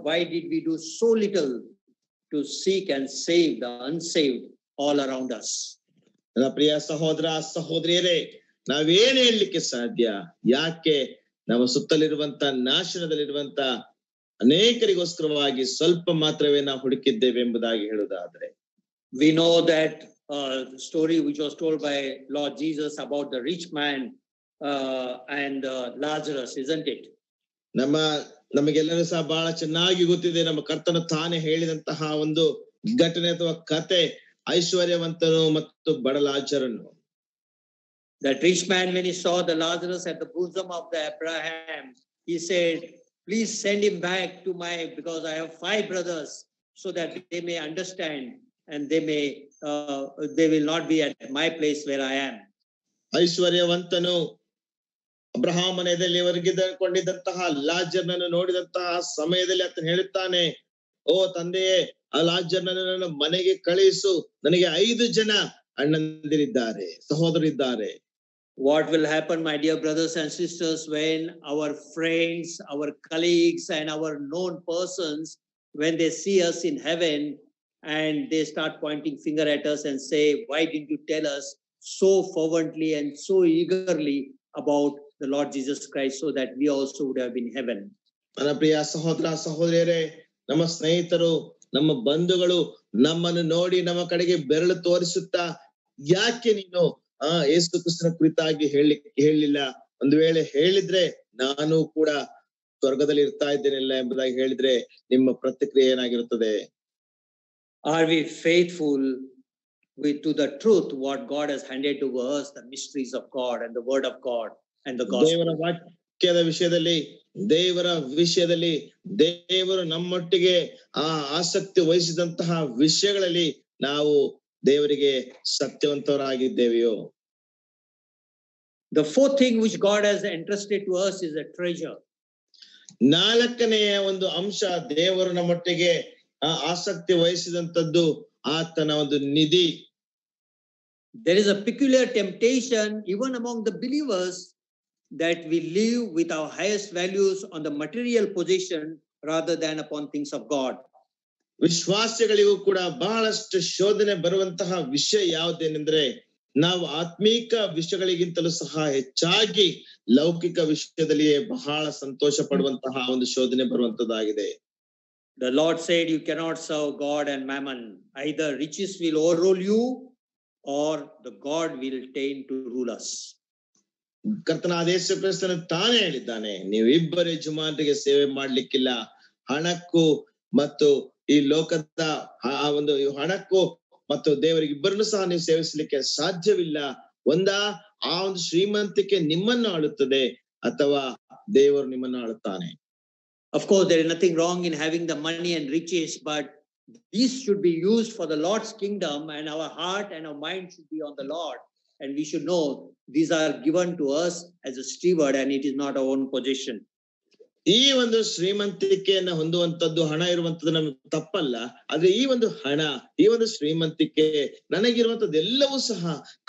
why did we do so little to seek and save the unsaved all around us? ನನ್ನ ಪ್ರಿಯ ಸಹೋದರ ಸಹೋದರಿಯರೇ, ನಾವೇನ್ ಹೇಳಲಿಕ್ಕೆ ಸಾಧ್ಯ? ಯಾಕೆ ನಮ್ಮ ಸುತ್ತಲಿರುವಂತ ನಾಶನದಲ್ಲಿರುವಂತ ಅನೇಕರಿಗೋಸ್ಕರವಾಗಿ ಸ್ವಲ್ಪ ಮಾತ್ರವೇ ನಾವು ಹುಡುಕಿದ್ದೇವೆ ಎಂಬುದಾಗಿ ಹೇಳುವುದಾದ್ರೆ, we know that story which was told by Lord Jesus about the rich man and Lazarus, isn't it? ನಮಗೆಲ್ಲರೂ ಸಹ ಬಹಳ ಚೆನ್ನಾಗಿ ಗೊತ್ತಿದೆ. ನಮ್ಮ ಕರ್ತನು ತಾನೇ ಹೇಳಿದಂತಹ ಒಂದು ಘಟನೆ ಅಥವಾ ಕತೆ, ಐಶ್ವರ್ಯವಂತನು ಮತ್ತು ಬಡ ಲಾಜರನು. That rich man, when he saw the Lazarus at the bosom of the Abraham, he said, please send him back to because I have 5 brothers, so that they may understand and they will not be at my place where I am. ಐಶ್ವರ್ಯವಂತನು ಅಬ್ರಹಾಮನ ಎದೆಯಲ್ಲಿ ಕೊಂಡಿದ್ದಂತಹ ಲಾಜರನನ್ನು ನೋಡಿದಂತಹ ಸಮಯದಲ್ಲಿ ಆತನು ಹೇಳುತ್ತಾನೆ, ಓ ತಂದೆಯೇ, ಆ ಲಾಜರನನ್ನು ನನ್ನ ಮನೆಗೆ ಕಳುಹಿಸು, ನನಗೆ 5 ಜನ ಅಣ್ಣಂದಿರಿದ್ದಾರೆ, ಸಹೋದರಿದ್ದಾರೆ. What will happen, my dear brothers and sisters, when our friends, our colleagues, and our known persons, when they see us in heaven and they start pointing finger at us and say, why didn't you tell us so fervently and so eagerly about the Lord Jesus Christ, so that we also would have been in heaven? ನನ್ನ ಪ್ರಿಯ ಸಹೋದರ ಸಹೋದರಿಯರೇ, ನಮ್ಮ ಸ್ನೇಹಿತರು, ನಮ್ಮ ಬಂಧುಗಳು ನಮ್ಮನ್ನು ನೋಡಿ ನಮ್ಮ ಕಡೆಗೆ ಬೆರಳು ತೋರಿಸುತ್ತಾ, ಯಾಕೆ ನೀನು ಯೇಸು ಕ್ರಿಸ್ತನ ಕುರಿತಾಗಿ ಹೇಳಿಲ್ಲ? ಒಂದು ವೇಳೆ ಹೇಳಿದ್ರೆ ನಾನು ಕೂಡ ಸ್ವರ್ಗದಲ್ಲಿ ಇರ್ತಾ ಇದ್ದೇನಿಲ್ಲ ಎಂಬುದಾಗಿ ಹೇಳಿದ್ರೆ ನಿಮ್ಮ ಪ್ರತಿಕ್ರಿಯೆ ಏನಾಗಿರುತ್ತದೆ? Are we faithful to the truth what God has handed to us, the mysteries of God and the word of God and the gospel? ದೇವರ ವಾಕ್ಯದ ವಿಷಯದಲ್ಲಿ ದೇವರು ನಮ್ಮೊಟ್ಟಿಗೆ ಆಸಕ್ತಿ ವಹಿಸಿದಂತಹ ವಿಷಯಗಳಲ್ಲಿ ನಾವು ದೇವರಿಗೆ ಸತ್ಯವಂತರಾಗಿದ್ದೇವೆಯೋ? The 4th thing which God has entrusted to us is a treasure. 4ನೆಯ ಒಂದು ಅಂಶ, ದೇವರು ನಮ್ಮೊಟ್ಟಿಗೆ ಆಸಕ್ತಿ ವಹಿಸಿದಂತದ್ದು ಆತನ ಒಂದು ನಿಧಿ. There is a peculiar temptation even among the believers that we live with our highest values on the material possession rather than upon things of God. ವಿಶ್ವಾಸಿಗಳಿಗೂ ಕೂಡ ಬಹಳಷ್ಟು ಶೋಧನೆ ಬರುವಂತಹ ವಿಷಯ ಯಾವುದೇನೆಂದ್ರೆ, ನಾವು ಆತ್ಮೀಕ ವಿಷಯಗಳಿಗಿಂತಲೂ ಸಹ ಹೆಚ್ಚಾಗಿ ಲೌಕಿಕ ವಿಷಯದಲ್ಲಿಯೇ ಬಹಳ ಸಂತೋಷ ಪಡುವಂತಹ ಒಂದು ಶೋಧನೆ ಬರುವಂತದ್ದಾಗಿದೆ. The Lord said, you cannot serve God and mammon. Either riches will overrule you or the God will attain to rule us. ಕರ್ತನಾದ ಯೇಸು ಕ್ರಿಸ್ತನು ತಾನೇ ಹೇಳಿದ್ದಾನೆ, ನೀವು ಇಬ್ಬರು ಯಜಮಾನರಿಗೆ ಸೇವೆ ಮಾಡ್ಲಿಕ್ಕಿಲ್ಲ. ಹಣಕ್ಕೂ ಮತ್ತು ಈ ಲೋಕದ ಒಂದು ಹಣಕ್ಕೂ ಮತ್ತು ದೇವರಿಗೆ ಇಬ್ಬರನ್ನು ಸಹ ನೀವು ಸೇವಿಸಲಿಕ್ಕೆ ಸಾಧ್ಯವಿಲ್ಲ. ಆ ಒಂದು ಶ್ರೀಮಂತಿಕೆ ನಿಮ್ಮನ್ನು ಆಳುತ್ತದೆ ಅಥವಾ ದೇವರು ನಿಮ್ಮನ್ನು ಆಳುತ್ತಾನೆ. Of course, there is nothing wrong in having the money and riches, but these should be used for the Lord's kingdom, and our heart and our mind should be on the Lord. And we should know these are given to us as a steward, and it is not our own possession. ಈ ಒಂದು ಶ್ರೀಮಂತಿಕೆಯನ್ನ ಹೊಂದುವಂತದ್ದು, ಹಣ ಇರುವಂತದ್ದು ನಮ್ಗೆ ತಪ್ಪಲ್ಲ. ಆದ್ರೆ ಈ ಒಂದು ಹಣ, ಈ ಒಂದು ಶ್ರೀಮಂತಿಕೆ, ನನಗಿರುವಂತದ್ದು ಎಲ್ಲವೂ ಸಹ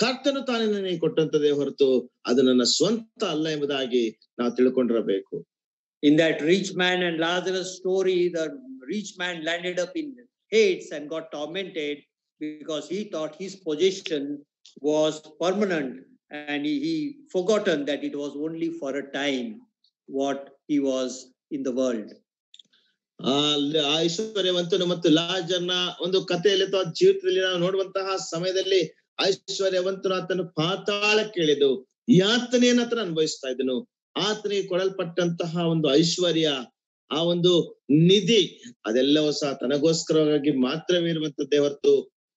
ಕರ್ತನು ತಾನೇ ನನಗೆ ಕೊಟ್ಟಂತದೇ ಹೊರತು ಅದು ನನ್ನ ಸ್ವಂತ ಅಲ್ಲ ಎಂಬುದಾಗಿ ನಾವು ತಿಳ್ಕೊಂಡಿರಬೇಕು. In that rich man and Lazarus story, the rich man landed up in Hades and got tormented because he thought his position was permanent, and he forgotten that it was only for a time what he was in the world. ಆ ಐಶ್ವರ್ಯವಂತನು ಮತ್ತು ಲಾಜರ್ನ ಒಂದು ಕಥೆಯಲ್ಲಿ ಅಥವಾ ಜೀವಿತದಲ್ಲಿ ನಾವು ನೋಡುವಂತಹ ಸಮಯದಲ್ಲಿ ಐಶ್ವರ್ಯವಂತನು ಆತನು ಪಾತಾಳಕ್ಕೆ ಇಳಿದು ಯಾತನೆಯನ್ನು ಆತನ ಅನುಭವಿಸ್ತಾ ಇದ್ದನು. ಆತನಿಗೆ ಕೊಡಲ್ಪಟ್ಟಂತಹ ಒಂದು ಐಶ್ವರ್ಯ, ಆ ಒಂದು ನಿಧಿ, ಅದೆಲ್ಲವೂ ಸಹ ತನಗೋಸ್ಕರವಾಗಿ ಮಾತ್ರವೇ ಇರುವಂತದ್ದೇ ಹೊರತು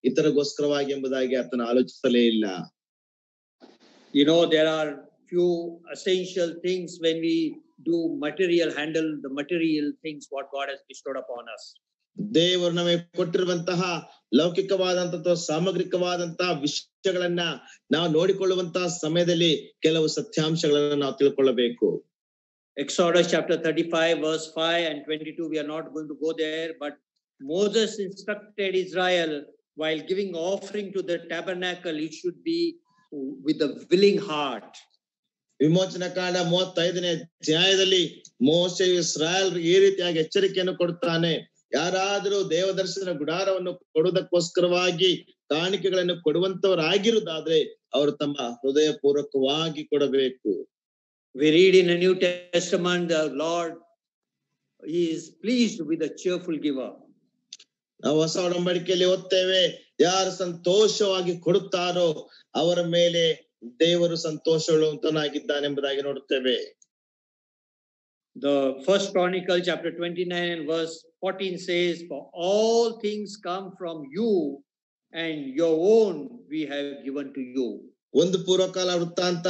ಇತರಗೋಸ್ಕರವಾಗಿ ಎಂಬುದಾಗಿ ಆತನ ಆಲೋಚಿಸಲೇ ಇಲ್ಲ. You know, there are few essential things when we do handle the material things what God has bestowed upon us. ದೇವರು ನಮಗೆ ಕೊಟ್ಟಿರುವಂತಹ ಲೌಕಿಕವಾದಂತಹ ಸಾಮಗ್ರಿಕವಾದಂತಹ ವಿಷಯಗಳನ್ನ ನಾವು ನೋಡಿಕೊಳ್ಳುವಂತಹ ಸಮಯದಲ್ಲಿ ಕೆಲವು ಸತ್ಯಾಂಶಗಳನ್ನ ನಾವು ತಿಳ್ಕೊಳ್ಳಬೇಕು. Exodus chapter 35 verse 5 and 22, we are not going to go there, but Moses instructed Israel while giving offering to the tabernacle, it should be with a willing heart. ವಿಮೋಚನಾ ಕಾಂಡ 35ನೇ ಅಧ್ಯಾಯದಲ್ಲಿ ಮೋಶೆ ಇಸ್ರಾಯೇಲ್ ಈ ರೀತಿಯಾಗಿ ಎಚ್ಚರಿಕೆಯನ್ನು ಕೊಡುತ್ತಾನೆ. ಯಾರಾದರೂ ದೇವದರ್ಶನ ಗುಡಾರವನ್ನು ಕೊಡುವುದಕ್ಕೋಸ್ಕರವಾಗಿ ಕಾಣಿಕೆಗಳನ್ನು ಕೊಡುವಂತವರಾಗಿರುವುದಾದ್ರೆ ಅವರು ತಮ್ಮ ಹೃದಯ ಪೂರ್ವಕವಾಗಿ ಕೊಡಬೇಕು. We read in the New Testament, the Lord is pleased with a cheerful giver. ನಾವು ಹೊಸ ಒಡಂಬಡಿಕೆಯಲ್ಲಿ ಓದ್ತೇವೆ, ಯಾರು ಸಂತೋಷವಾಗಿ ಕೊಡುತ್ತಾರೋ ಅವರ ಮೇಲೆ ದೇವರು ಸಂತೋಷವುಳ್ಳವನಾಗಿದ್ದಾನೆಂಬುದಾಗಿ ನೋಡುತ್ತೇವೆ. The First Chronicle chapter 29 and verse 14 says, for all things come from you, and your own we have given to you. ಒಂದು ಪೂರ್ವಕಾಲ ವೃತ್ತಾಂತ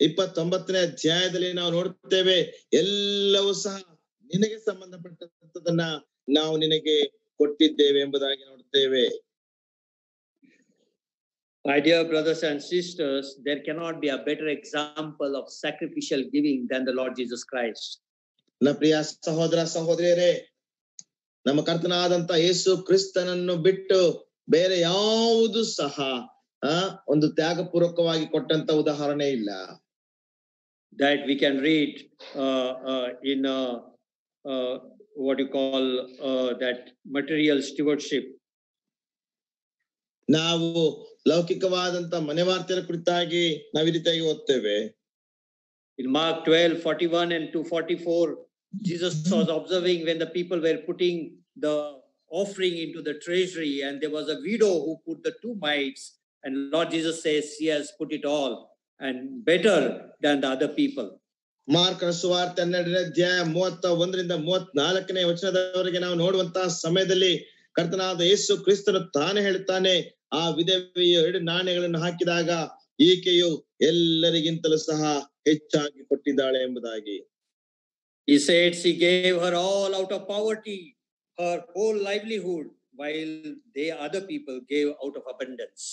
29ನೇ ಅಧ್ಯಾಯದಲ್ಲಿ ನಾವು ನೋಡುತ್ತೇವೆ, ಎಲ್ಲವೂ ಸಹ ನಿನಗೆ ಸಂಬಂಧಪಟ್ಟಂತದನ್ನ ನಾವು ನಿನಗೆ ಕೊಟ್ಟಿದ್ದೇವೆ ಎಂಬುದಾಗಿ ನೋಡುತ್ತೇವೆ. My dear brothers and sisters, there cannot be a better example of sacrificial giving than the Lord Jesus Christ. ನನ್ನ ಪ್ರಿಯ ಸಹೋದರ ಸಹೋದರಿಯರೇ, ನಮ್ಮ ಕರ್ತನಾದಂತ ಯೇಸು ಕ್ರಿಸ್ತನನ್ನು ಬಿಟ್ಟು ಬೇರೆ ಯಾವುದು ಸಹ ಒಂದು ತ್ಯಾಗಪೂರ್ವಕವಾಗಿ ಕೊಟ್ಟಂತ ಉದಾಹರಣೆ ಇಲ್ಲ. That we can read in what you call that material stewardship. ನಾವು ಲೌಕಿಕವಾದಂತ ಮನೆವಾರ್ತೆಯ ಕುರಿತಾಗಿ ನಾವು ಈ ರೀತಿಯಾಗಿ ಓದ್ತೇವೆ. In Mark 12:41 and 2:44, Jesus was observing when the people were putting the offering into the treasury, and there was a widow who put the 2 mites, and Lord Jesus says she has put it all and better than the other people. ಮಾರ್ಕನ ಸುವಾರ್ತೆ 12ನೇ ಅಧ್ಯಾಯ 31ರಿಂದ 34ನೇ ವಚನದವರೆಗೆ ನಾವು ನೋಡುವಂತಹ ಸಮಯದಲ್ಲಿ ಕರ್ತನಾದ ಯೇಸು ಕ್ರಿಸ್ತನು ತಾನೇ ಹೇಳ್ತಾನೆ, ಆ ವಿಧವೆಯು 2 ನಾಣ್ಯಗಳನ್ನು ಹಾಕಿದಾಗ ಈಕೆಯು ಎಲ್ಲರಿಗಿಂತಲೂ ಸಹ ಹೆಚ್ಚಾಗಿ ಕೊಟ್ಟಿದ್ದಾಳೆ ಎಂಬುದಾಗಿ. He said she gave her all out of poverty, her whole livelihood, while they other people gave out of abundance.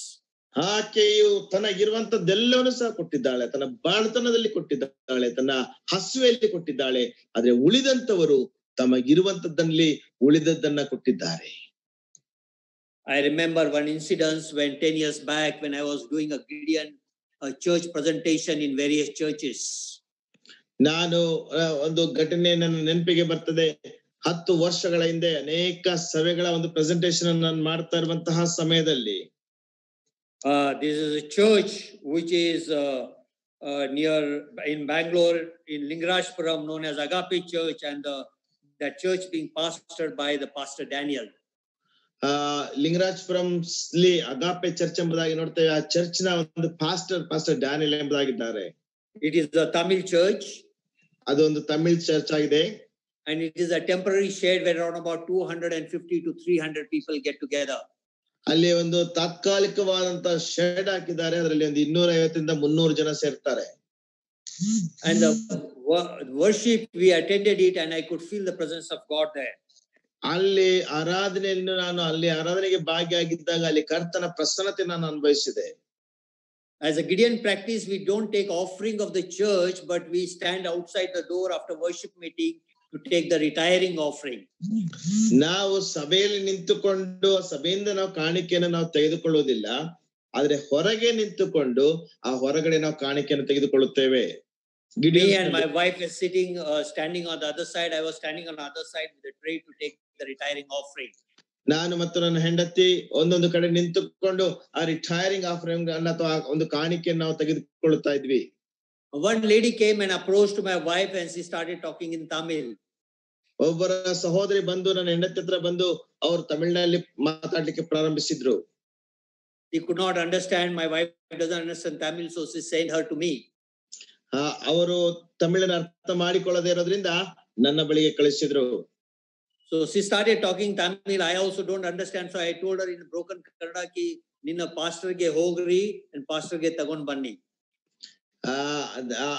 ಆಕೆಯು ತನಗಿರುವಂತದ್ದೆಲ್ಲವನ್ನು ಸಹ ಕೊಟ್ಟಿದ್ದಾಳೆ, ತನ್ನ ಬಾಳತನದಲ್ಲಿ ಕೊಟ್ಟಿದ್ದಾಳೆ, ತನ್ನ ಹಸುವೆಯಲ್ಲಿ ಕೊಟ್ಟಿದ್ದಾಳೆ. ಆದ್ರೆ ಉಳಿದಂತವರು ತಮಗಿರುವಂತದ್ದಲ್ಲಿ ಉಳಿದದ್ದನ್ನ ಕೊಟ್ಟಿದ್ದಾರೆ. I remember one incident when 10 years back when I was doing a church presentation in various churches. ನಾನು ಒಂದು ಘಟನೆ ನನ್ನ ನೆನಪಿಗೆ ಬರ್ತದೆ. 10 ವರ್ಷಗಳ ಹಿಂದೆ ಅನೇಕ ಸಭೆಗಳ ಒಂದು ಪ್ರೆಸೆಂಟೇಷನ್ ಅನ್ನು ನಾನು ಮಾಡ್ತಾ ಇರುವಂತಹ ಸಮಯದಲ್ಲಿ this is a church which is near in Bangalore in Lingarajpuram, known as Agape Church, and that church being pastored by the Pastor Daniel. Lingarajapuram Agape church ಎಂಬುದಾಗಿ ನೋಡ್ತೇವೆ. ಆ ಚರ್ಚ್ ನ ಒಂದು ಪಾಸ್ಟರ್ ಡ್ಯಾನಿಯಲ್ ಎಂಬುದಾಗಿದ್ದಾರೆ. It is a Tamil church. ಅದು ಒಂದು Tamil church ಆಗಿದೆ. And it is a temporary shed where around about 250 to 300 people get together. ಅಲ್ಲಿ ಒಂದು ತಾತ್ಕಾಲಿಕವಾದಂತ ಶೆಡ್ ಹಾಕಿದ್ದಾರೆ. ಅದರಲ್ಲಿ ಒಂದು 250ರಿಂದ 300 ಜನ ಸೇರ್ತಾರೆ. And the worship, we attended it, and I could feel the presence of God there. ಅಲ್ಲಿ ಆರಾಧನೆಯನ್ನು ನಾನು ಅಲ್ಲಿ ಆರಾಧನೆಗೆ ಭಾಗಿಯಾಗಿದ್ದಾಗ ಅಲ್ಲಿ ಕರ್ತನ ಪ್ರಸನ್ನತೆ ನಾನು ಅನುಭವಿಸಿದೆ. As a Gideon practice, we don't take offering of the church, but we stand outside the door after worship meeting to take the retiring offering. ನಾವು ಸಭೆಯಲ್ಲಿ ನಿಂತುಕೊಂಡು ಸಭೆಯಿಂದ ನಾವು ಕಾಣಿಕೆಯನ್ನು ನಾವು ತೆಗೆದುಕೊಳ್ಳುವುದಿಲ್ಲ, ಆದ್ರೆ ಹೊರಗೆ ನಿಂತುಕೊಂಡು ಆ ಹೊರಗಡೆ ನಾವು ಕಾಣಿಕೆಯನ್ನು ತೆಗೆದುಕೊಳ್ಳುತ್ತೇವೆ. Me and my wife is standing on the other side. I was standing on the other side with a tray to take the retiring offering. ನಾನು ಮತ್ತು ನನ್ನ ಹೆಂಡತಿ ಒಂದೊಂದು ಕಡೆ ನಿಂತುಕೊಂಡು ಆ ರಿಟೈರಿಂಗ್ ಆಫರಿಂಗ್ ಅಥವಾ ಒಂದು ಕಾಣಿಕೆಯನ್ನು ನಾವು ತೆಗೆದುಕೊಳ್ಳುತ್ತಾ ಇದ್ವಿ. One lady came and approached my wife and she started talking in Tamil. ಒಬ್ಬರ ಸಹೋದರಿ ಬಂದು ನನ್ನ ಹೆಂಡತಿ ಹತ್ರ ಬಂದು ಅವರು ತಮಿಳಿನಲ್ಲಿ ಮಾತಾಡ್ಲಿಕ್ಕೆ ಪ್ರಾರಂಭಿಸಿದ್ರು. She could not understand. My wife doesn't understand Tamil, so she sent her to me. ಅವರು ತಮಿಳಿನ ಅರ್ಥ ಮಾಡಿಕೊಳ್ಳದೆ ಇರೋದ್ರಿಂದ ನನ್ನ ಬಳಿಗೆ ಕಳಿಸಿದ್ರು. So she started talking Tamil. I also don't understand, so I told her in broken Kannada ki ninna pastor ge hogri and pastor ge ತಗೊಂಡು ಬನ್ನಿ.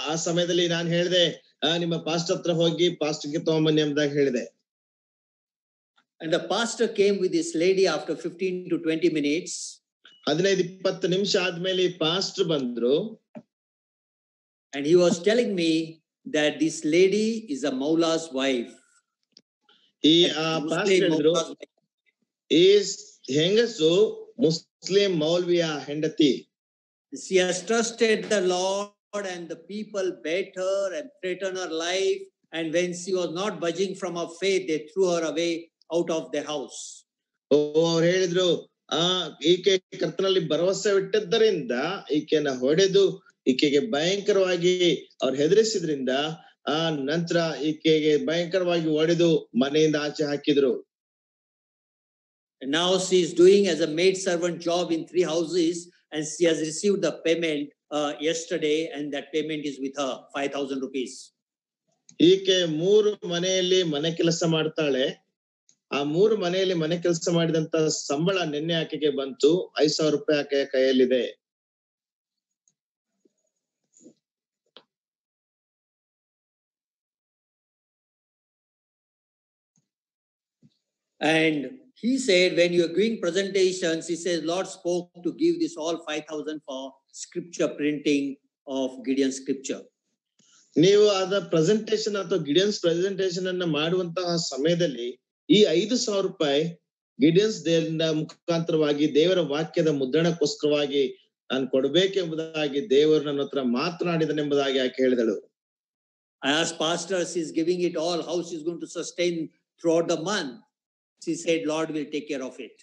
ಆ ಸಮಯದಲ್ಲಿ ನಾನು ಹೇಳಿದೆ ನಿಮ್ಮ ಪಾಸ್ಟರ್ ಹತ್ರ ಹೋಗಿ ಪಾಸ್ಟರ್ ಗೆ ತಗೊಂಬನ್ನಿ ಎಂಬುದಾಗಿ ಹೇಳಿದೆ. And the pastor came with this lady after 15 to 20 minutes. 15-20 ನಿಮಿಷ ಆದ್ಮೇಲೆ ಪಾಸ್ಟರ್ ಬಂದ್ರು. And he was telling me that this lady is a Maula's wife. ಈ ಪಾಸ್ಟರ್ ಹೇಳಿದ್ರು ಈ ಹೆಂಗಸು ಮುಸ್ಲಿಂ ಮೌಲ್ವಿಯ ಹೆಂಡತಿ. She has trusted the Lord and the people bet her and threatened her life, and when she was not budging from her faith, they threw her away out of the house. ಅವ್ರು ಹೇಳಿದ್ರು ಈಕೆ ಕರ್ತನಲ್ಲಿ ಭರವಸೆ ಇಟ್ಟಿದ್ದರಿಂದ ಈಕೆನ ಹೊಡೆದು ಈಕೆಗೆ ಭಯಂಕರವಾಗಿ ಅವ್ರು ಹೆದರಿಸಿದ್ರಿಂದ ನಂತರ ಈಕೆಗೆ ಭಯಂಕರವಾಗಿ ಹೊಡೆದು ಮನೆಯಿಂದ ಆಚೆ ಹಾಕಿದ್ರು. And now she is doing as a maid servant job in 3 houses, and she has received the payment yesterday, and that payment is with her 5,000 rupees. ಈಕೆ 3 ಮನೆಯಲ್ಲಿ ಮನೆ ಕೆಲಸ ಮಾಡ್ತಾಳೆ. ಆ 3 ಮನೆಯಲ್ಲಿ ಮನೆ ಕೆಲಸ ಮಾಡಿದಂತ ಸಂಬಳ ನಿನ್ನೆ ಆಕೆಗೆ ಬಂತು. 5,000 ರೂಪಾಯಿ ಆಕೆಯ ಕೈಯಲ್ಲಿದೆ. And he said, when you are doing presentations, he says, Lord spoke to give this all 5,000 for scripture printing of Gideon's scripture. ನೀವು ಅದ ಪ್ರೆಸೆಂಟೇಶನ್ ಅಥವಾ ಗಿಡಿಯನ್ಸ್ ಪ್ರೆಸೆಂಟೇಶನ್ ಅನ್ನ ಮಾಡುವಂತಹ ಸಮಯದಲ್ಲಿ ಈ 5,000 ರೂಪಾಯಿ ಗಿಡಿಯನ್ಸ್ ದೇವರಿಂದ ಮುಖಾಂತರವಾಗಿ ದೇವರ ವಾಕ್ಯದ ಮುದ್ರಣಕ್ಕೋಸ್ಕರವಾಗಿ ನಾನು ಕೊಡಬೇಕೆಂಬುದಾಗಿ ದೇವರು ನನ್ನ ಹತ್ರ ಮಾತನಾಡಿದನೆಂಬುದಾಗಿ ಆಕೆ ಹೇಳಿದಳು. I asked pastor, she's giving it all, how she's going to sustain throughout the month. She said, Lord will take care of it.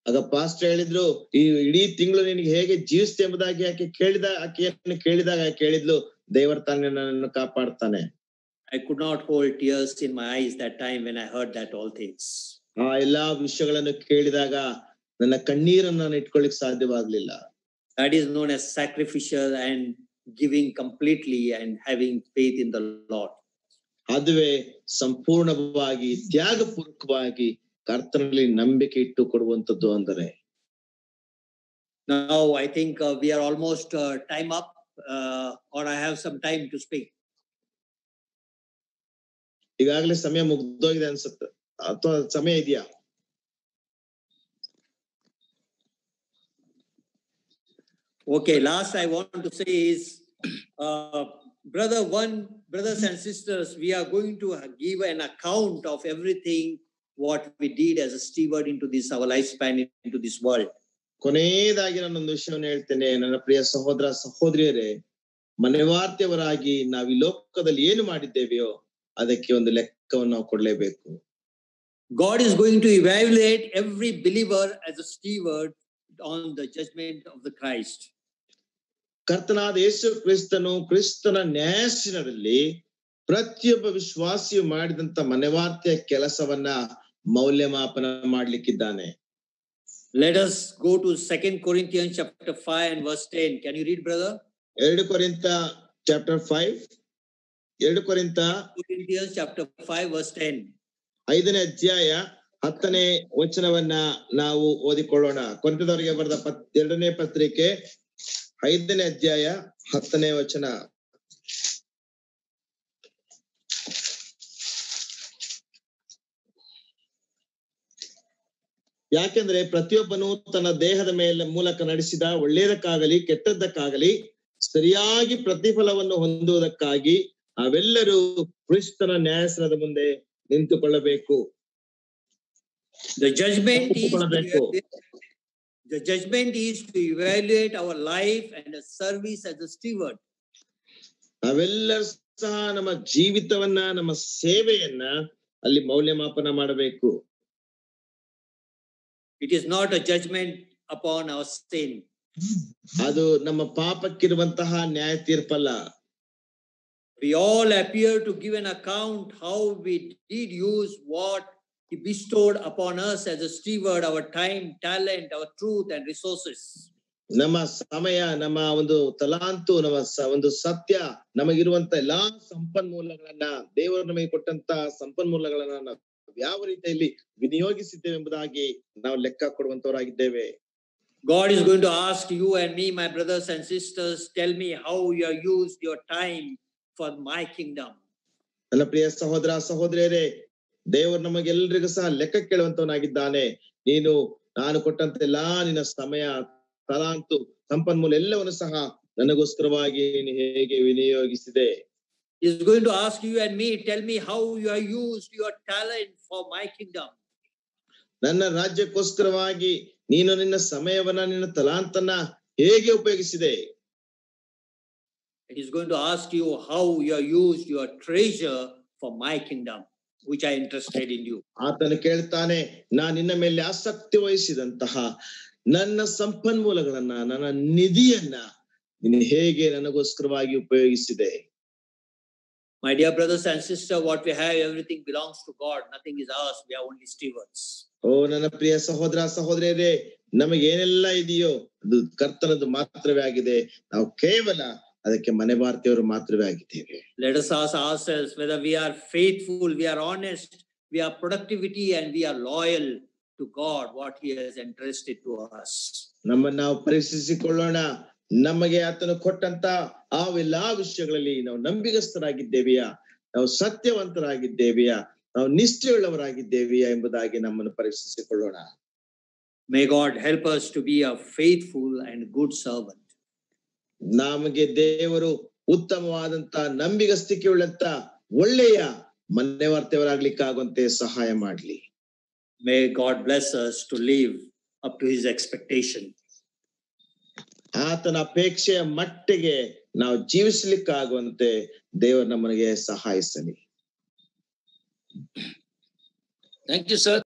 ಆಗ ಪಾಸ್ಟರ್ ಹೇಳಿದ್ರು ಈ ಇಡೀ ತಿಂಗಳು ನಿನಗೆ ಹೇಗೆ ಜೀವಿಸ್ತೆ ಎಂಬುದಾಗಿ ಆಕೆಯನ್ನು ಕೇಳಿದಾಗ ಕೇಳಿದ್ಲು ದೇವರ ತಾನೇ ನನ್ನನ್ನು ಕಾಪಾಡ್ತಾನೆ. I could not hold tears in my eyes that time when I heard that all things. ಆ ಎಲ್ಲಾ ವಿಷಯಗಳನ್ನು ಕೇಳಿದಾಗ ನನ್ನ ಕಣ್ಣೀರನ್ನು ನಾನು ಇಟ್ಕೊಳ್ಳಿಕ್ ಸಾಧ್ಯವಾಗ್ಲಿಲ್ಲ. That is known as sacrificial and giving completely and having faith in the Lord. ಅದುವೇ ಸಂಪೂರ್ಣವಾಗಿ ತ್ಯಾಗಪೂರ್ವಕವಾಗಿ ಕರ್ತನಲ್ಲಿ ನಂಬಿಕೆ ಇಟ್ಟು ಕೊಡುವಂತದ್ದು ಅಂದರೆ. Now I think we are almost time up, or I have some time to speak. ಈಗಾಗಲೇ ಸಮಯ ಮುಗ್ದೋಗಿದೆ ಅನ್ಸುತ್ತೆ ಅಥವಾ ಸಮಯ ಇದೆಯಾ? Okay, last I want to say is, brothers and sisters, we are going to give an account of everything what we did as a steward into this, our lifespan into this world. ಕೊನೆಯದಾಗಿ ನಾನೊಂದು ವಿಷಯವನ್ನು ಹೇಳ್ತೇನೆ. ನನ್ನ ಪ್ರಿಯ ಸಹೋದರ ಸಹೋದರಿಯರೇ, ಮನೆವಾರ್ತೆಯವರಾಗಿ ನಾವು ಈ ಲೋಕದಲ್ಲಿ ಏನು ಮಾಡಿದ್ದೇವೆಯೋ ಅದಕ್ಕೆ ಒಂದು ಲೆಕ್ಕವನ್ನು ನಾವು ಕೊಡಲೇಬೇಕು. God is going to evaluate every believer as a steward on the judgment of the Christ. ಕರ್ತನಾದ ಯೇಸು ಕ್ರಿಸ್ತನ ನ್ಯಾಯಾಸನದಲ್ಲಿ ಪ್ರತಿಯೊಬ್ಬ ವಿಶ್ವಾಸಿಯು ಮಾಡಿದಂತ ಮನೆವಾರ್ತೆಯ ಕೆಲಸವನ್ನ ಮೌಲ್ಯಮಾಪನ ಮಾಡ್ಲಿಕ್ಕಿದ್ದಾನೆ. Let us go to 2 Corinthians chapter 5 and verse 10. Can you read, brother? 2 ಕೊರಿಂಥ chapter 5, 2 Corinthians chapter 5 verse 10. 5ನೇ ಅಧ್ಯಾಯ 10ನೇ ವಚನವನ್ನ ನಾವು ಓದಿಕೊಳ್ಳೋಣ. ಕೊರಿಂಥದವರಿಗೆ ಬರೆದ 2ನೇ ಪತ್ರಿಕೆ 5ನೇ ಅಧ್ಯಾಯ 10ನೇ ವಚನ. ಯಾಕೆಂದ್ರೆ ಪ್ರತಿಯೊಬ್ಬನು ತನ್ನ ದೇಹದ ಮೂಲಕ ನಡೆಸಿದ ಒಳ್ಳೆಯದಕ್ಕಾಗಲಿ ಕೆಟ್ಟದ್ದಕ್ಕಾಗಲಿ ಸರಿಯಾಗಿ ಪ್ರತಿಫಲವನ್ನು ಹೊಂದುವುದಕ್ಕಾಗಿ ನಾವೆಲ್ಲರೂ ಕ್ರಿಸ್ತನ ನ್ಯಾಯಾಸನದ ಮುಂದೆ ನಿಂತುಕೊಳ್ಳಬೇಕು. The judgment is to evaluate our life and a service as a steward. ನಾವೆಲ್ಲರೂ ಸಹ ನಮ್ಮ ಜೀವಿತವನ್ನ ನಮ್ಮ ಸೇವೆಯನ್ನ ಅಲ್ಲಿ ಮೌಲ್ಯಮಾಪನ ಮಾಡಬೇಕು. It is not a judgment upon our sin. ಅದು ನಮ್ಮ ಪಾಪಕ್ಕಿರುವಂತಹ ನ್ಯಾಯ ತೀರ್ಪಲ್ಲ. We all appear to give an account how we did use what He bestowed upon us as a steward, our time, talent, our truth and resources. ನಮ್ಮ ಸಮಯ, ನಮ್ಮ ಒಂದು ತಲಾಂತು, ನಮ್ಮ ಒಂದು ಸತ್ಯ, ನಮಗಿರುವಂತ ಎಲ್ಲಾ ಸಂಪನ್ಮೂಲಗಳನ್ನ, ದೇವರು ನಮಗೆ ಕೊಟ್ಟಂತ ಸಂಪನ್ಮೂಲಗಳನ್ನ ನಾವು ಯಾವ ರೀತಿಯಲ್ಲಿ ವಿನಿಯೋಗಿಸಿದ್ದೇವೆ ಎಂಬುದಾಗಿ ನಾವು ಲೆಕ್ಕ ಕೊಡುವಂತವರಾಗಿದ್ದೇವೆ. God is going to ask you and me, my brothers and sisters, tell me how you have used your time for my kingdom. ನನ್ನ ಪ್ರಿಯ ಸಹೋದರ ಸಹೋದರಿಯರೇ, ದೇವರು ನಮಗೆಲ್ಲರಿಗೂ ಸಹ ಲೆಕ್ಕ ಕೇಳುವಂತವನಾಗಿದ್ದಾನೆ. ನಾನು ಕೊಟ್ಟಂತ ಎಲ್ಲಾ ನಿನ್ನ ಸಮಯ, ತಲಾಂತು, ಸಂಪನ್ಮೂಲ ಎಲ್ಲವನ್ನು ಸಹ ನನಗೋಸ್ಕರವಾಗಿ ನೀನು ಹೇಗೆ ವಿನಿಯೋಗಿಸಿದೆ. He is going to ask you and me, tell me how you have used your talent for my kingdom. ನನ್ನ ರಾಜ್ಯಕ್ಕೋಸ್ಕರವಾಗಿ ನೀನು ನಿನ್ನ ಸಮಯವನ್ನ, ನಿನ್ನ ತಲಾಂತನ್ನ ಹೇಗೆ ಉಪಯೋಗಿಸಿದೆ. It is going to ask you how you have used your treasure for my kingdom, which I interested in you. ಆತನು ಕೇಳ್ತಾನೆ, ನಾನು ನಿನ್ನ ಮೇಲೆ ಆಸಕ್ತಿ ವಹಿಸಿದಂತಹ ನನ್ನ ಸಂಪನ್ಮೂಲಗಳನ್ನ, ನನ್ನ ನಿಧಿಯನ್ನ ನೀನು ಹೇಗೆ ನನಗೋಸ್ಕರವಾಗಿ ಉಪಯೋಗಿಸಿದೆ. My dear brothers and sisters, what we have, everything belongs to God. Nothing is ours. We are only stewards. ಓ ನನ್ನ ಪ್ರಿಯ ಸಹೋದರ ಸಹೋದರಿಯರೇ, ನಮಗೆ ಏನೆಲ್ಲ ಇದೆಯೋ ಅದು ಕರ್ತನದು ಮಾತ್ರವೇ ಆಗಿದೆ. ನಾವು ಕೇವಲ ಅದಕ್ಕೆ ಮನೆ ಬಾರ್ತಿಯವರು ಮಾತ್ರವೇ ಆಗಿದ್ದೇವೆ. Let us ask ourselves whether we are faithful, we are honest, we are productivity, and we are loyal to God, what He has entrusted to us. ನಮ್ಮನ್ನು ನಾವು ಪರೀಕ್ಷಿಸಿಕೊಳ್ಳೋಣ. ನಮಗೆ ಆತನು ಕೊಟ್ಟಂತ ಅವೆಲ್ಲಾ ವಿಷಯಗಳಲ್ಲಿ ನಾವು ನಂಬಿಗಸ್ತರಾಗಿದ್ದೇವೆಯಾ, ನಾವು ಸತ್ಯವಂತರಾಗಿದ್ದೇವೆಯಾ, ನಾವು ನಿಷ್ಠೆಯುಳ್ಳವರಾಗಿದ್ದೇವೆಯಾ ಎಂಬುದಾಗಿ ನಮ್ಮನ್ನು ಪರೀಕ್ಷಿಸಿಕೊಳ್ಳೋಣ. May God help us to be a faithful and good servant. ನಮಗೆ ದೇವರು ಉತ್ತಮವಾದಂತ ನಂಬಿಗಸ್ತಿಕೆ ಉಳ್ಳಂತ ಒಳ್ಳೆಯ ಮನೆವಾರ್ತೆಯವರಾಗ್ಲಿಕ್ಕಾಗುವಂತೆ ಸಹಾಯ ಮಾಡ್ಲಿ. May God bless us to live up to His expectation. ಆತನ ಅಪೇಕ್ಷೆಯ ಮಟ್ಟಿಗೆ ನಾವು ಜೀವಿಸಲಿಕ್ಕಾಗುವಂತೆ ದೇವರು ನಮಗೆ ಸಹಾಯಿಸಲಿ. Thank you, sir.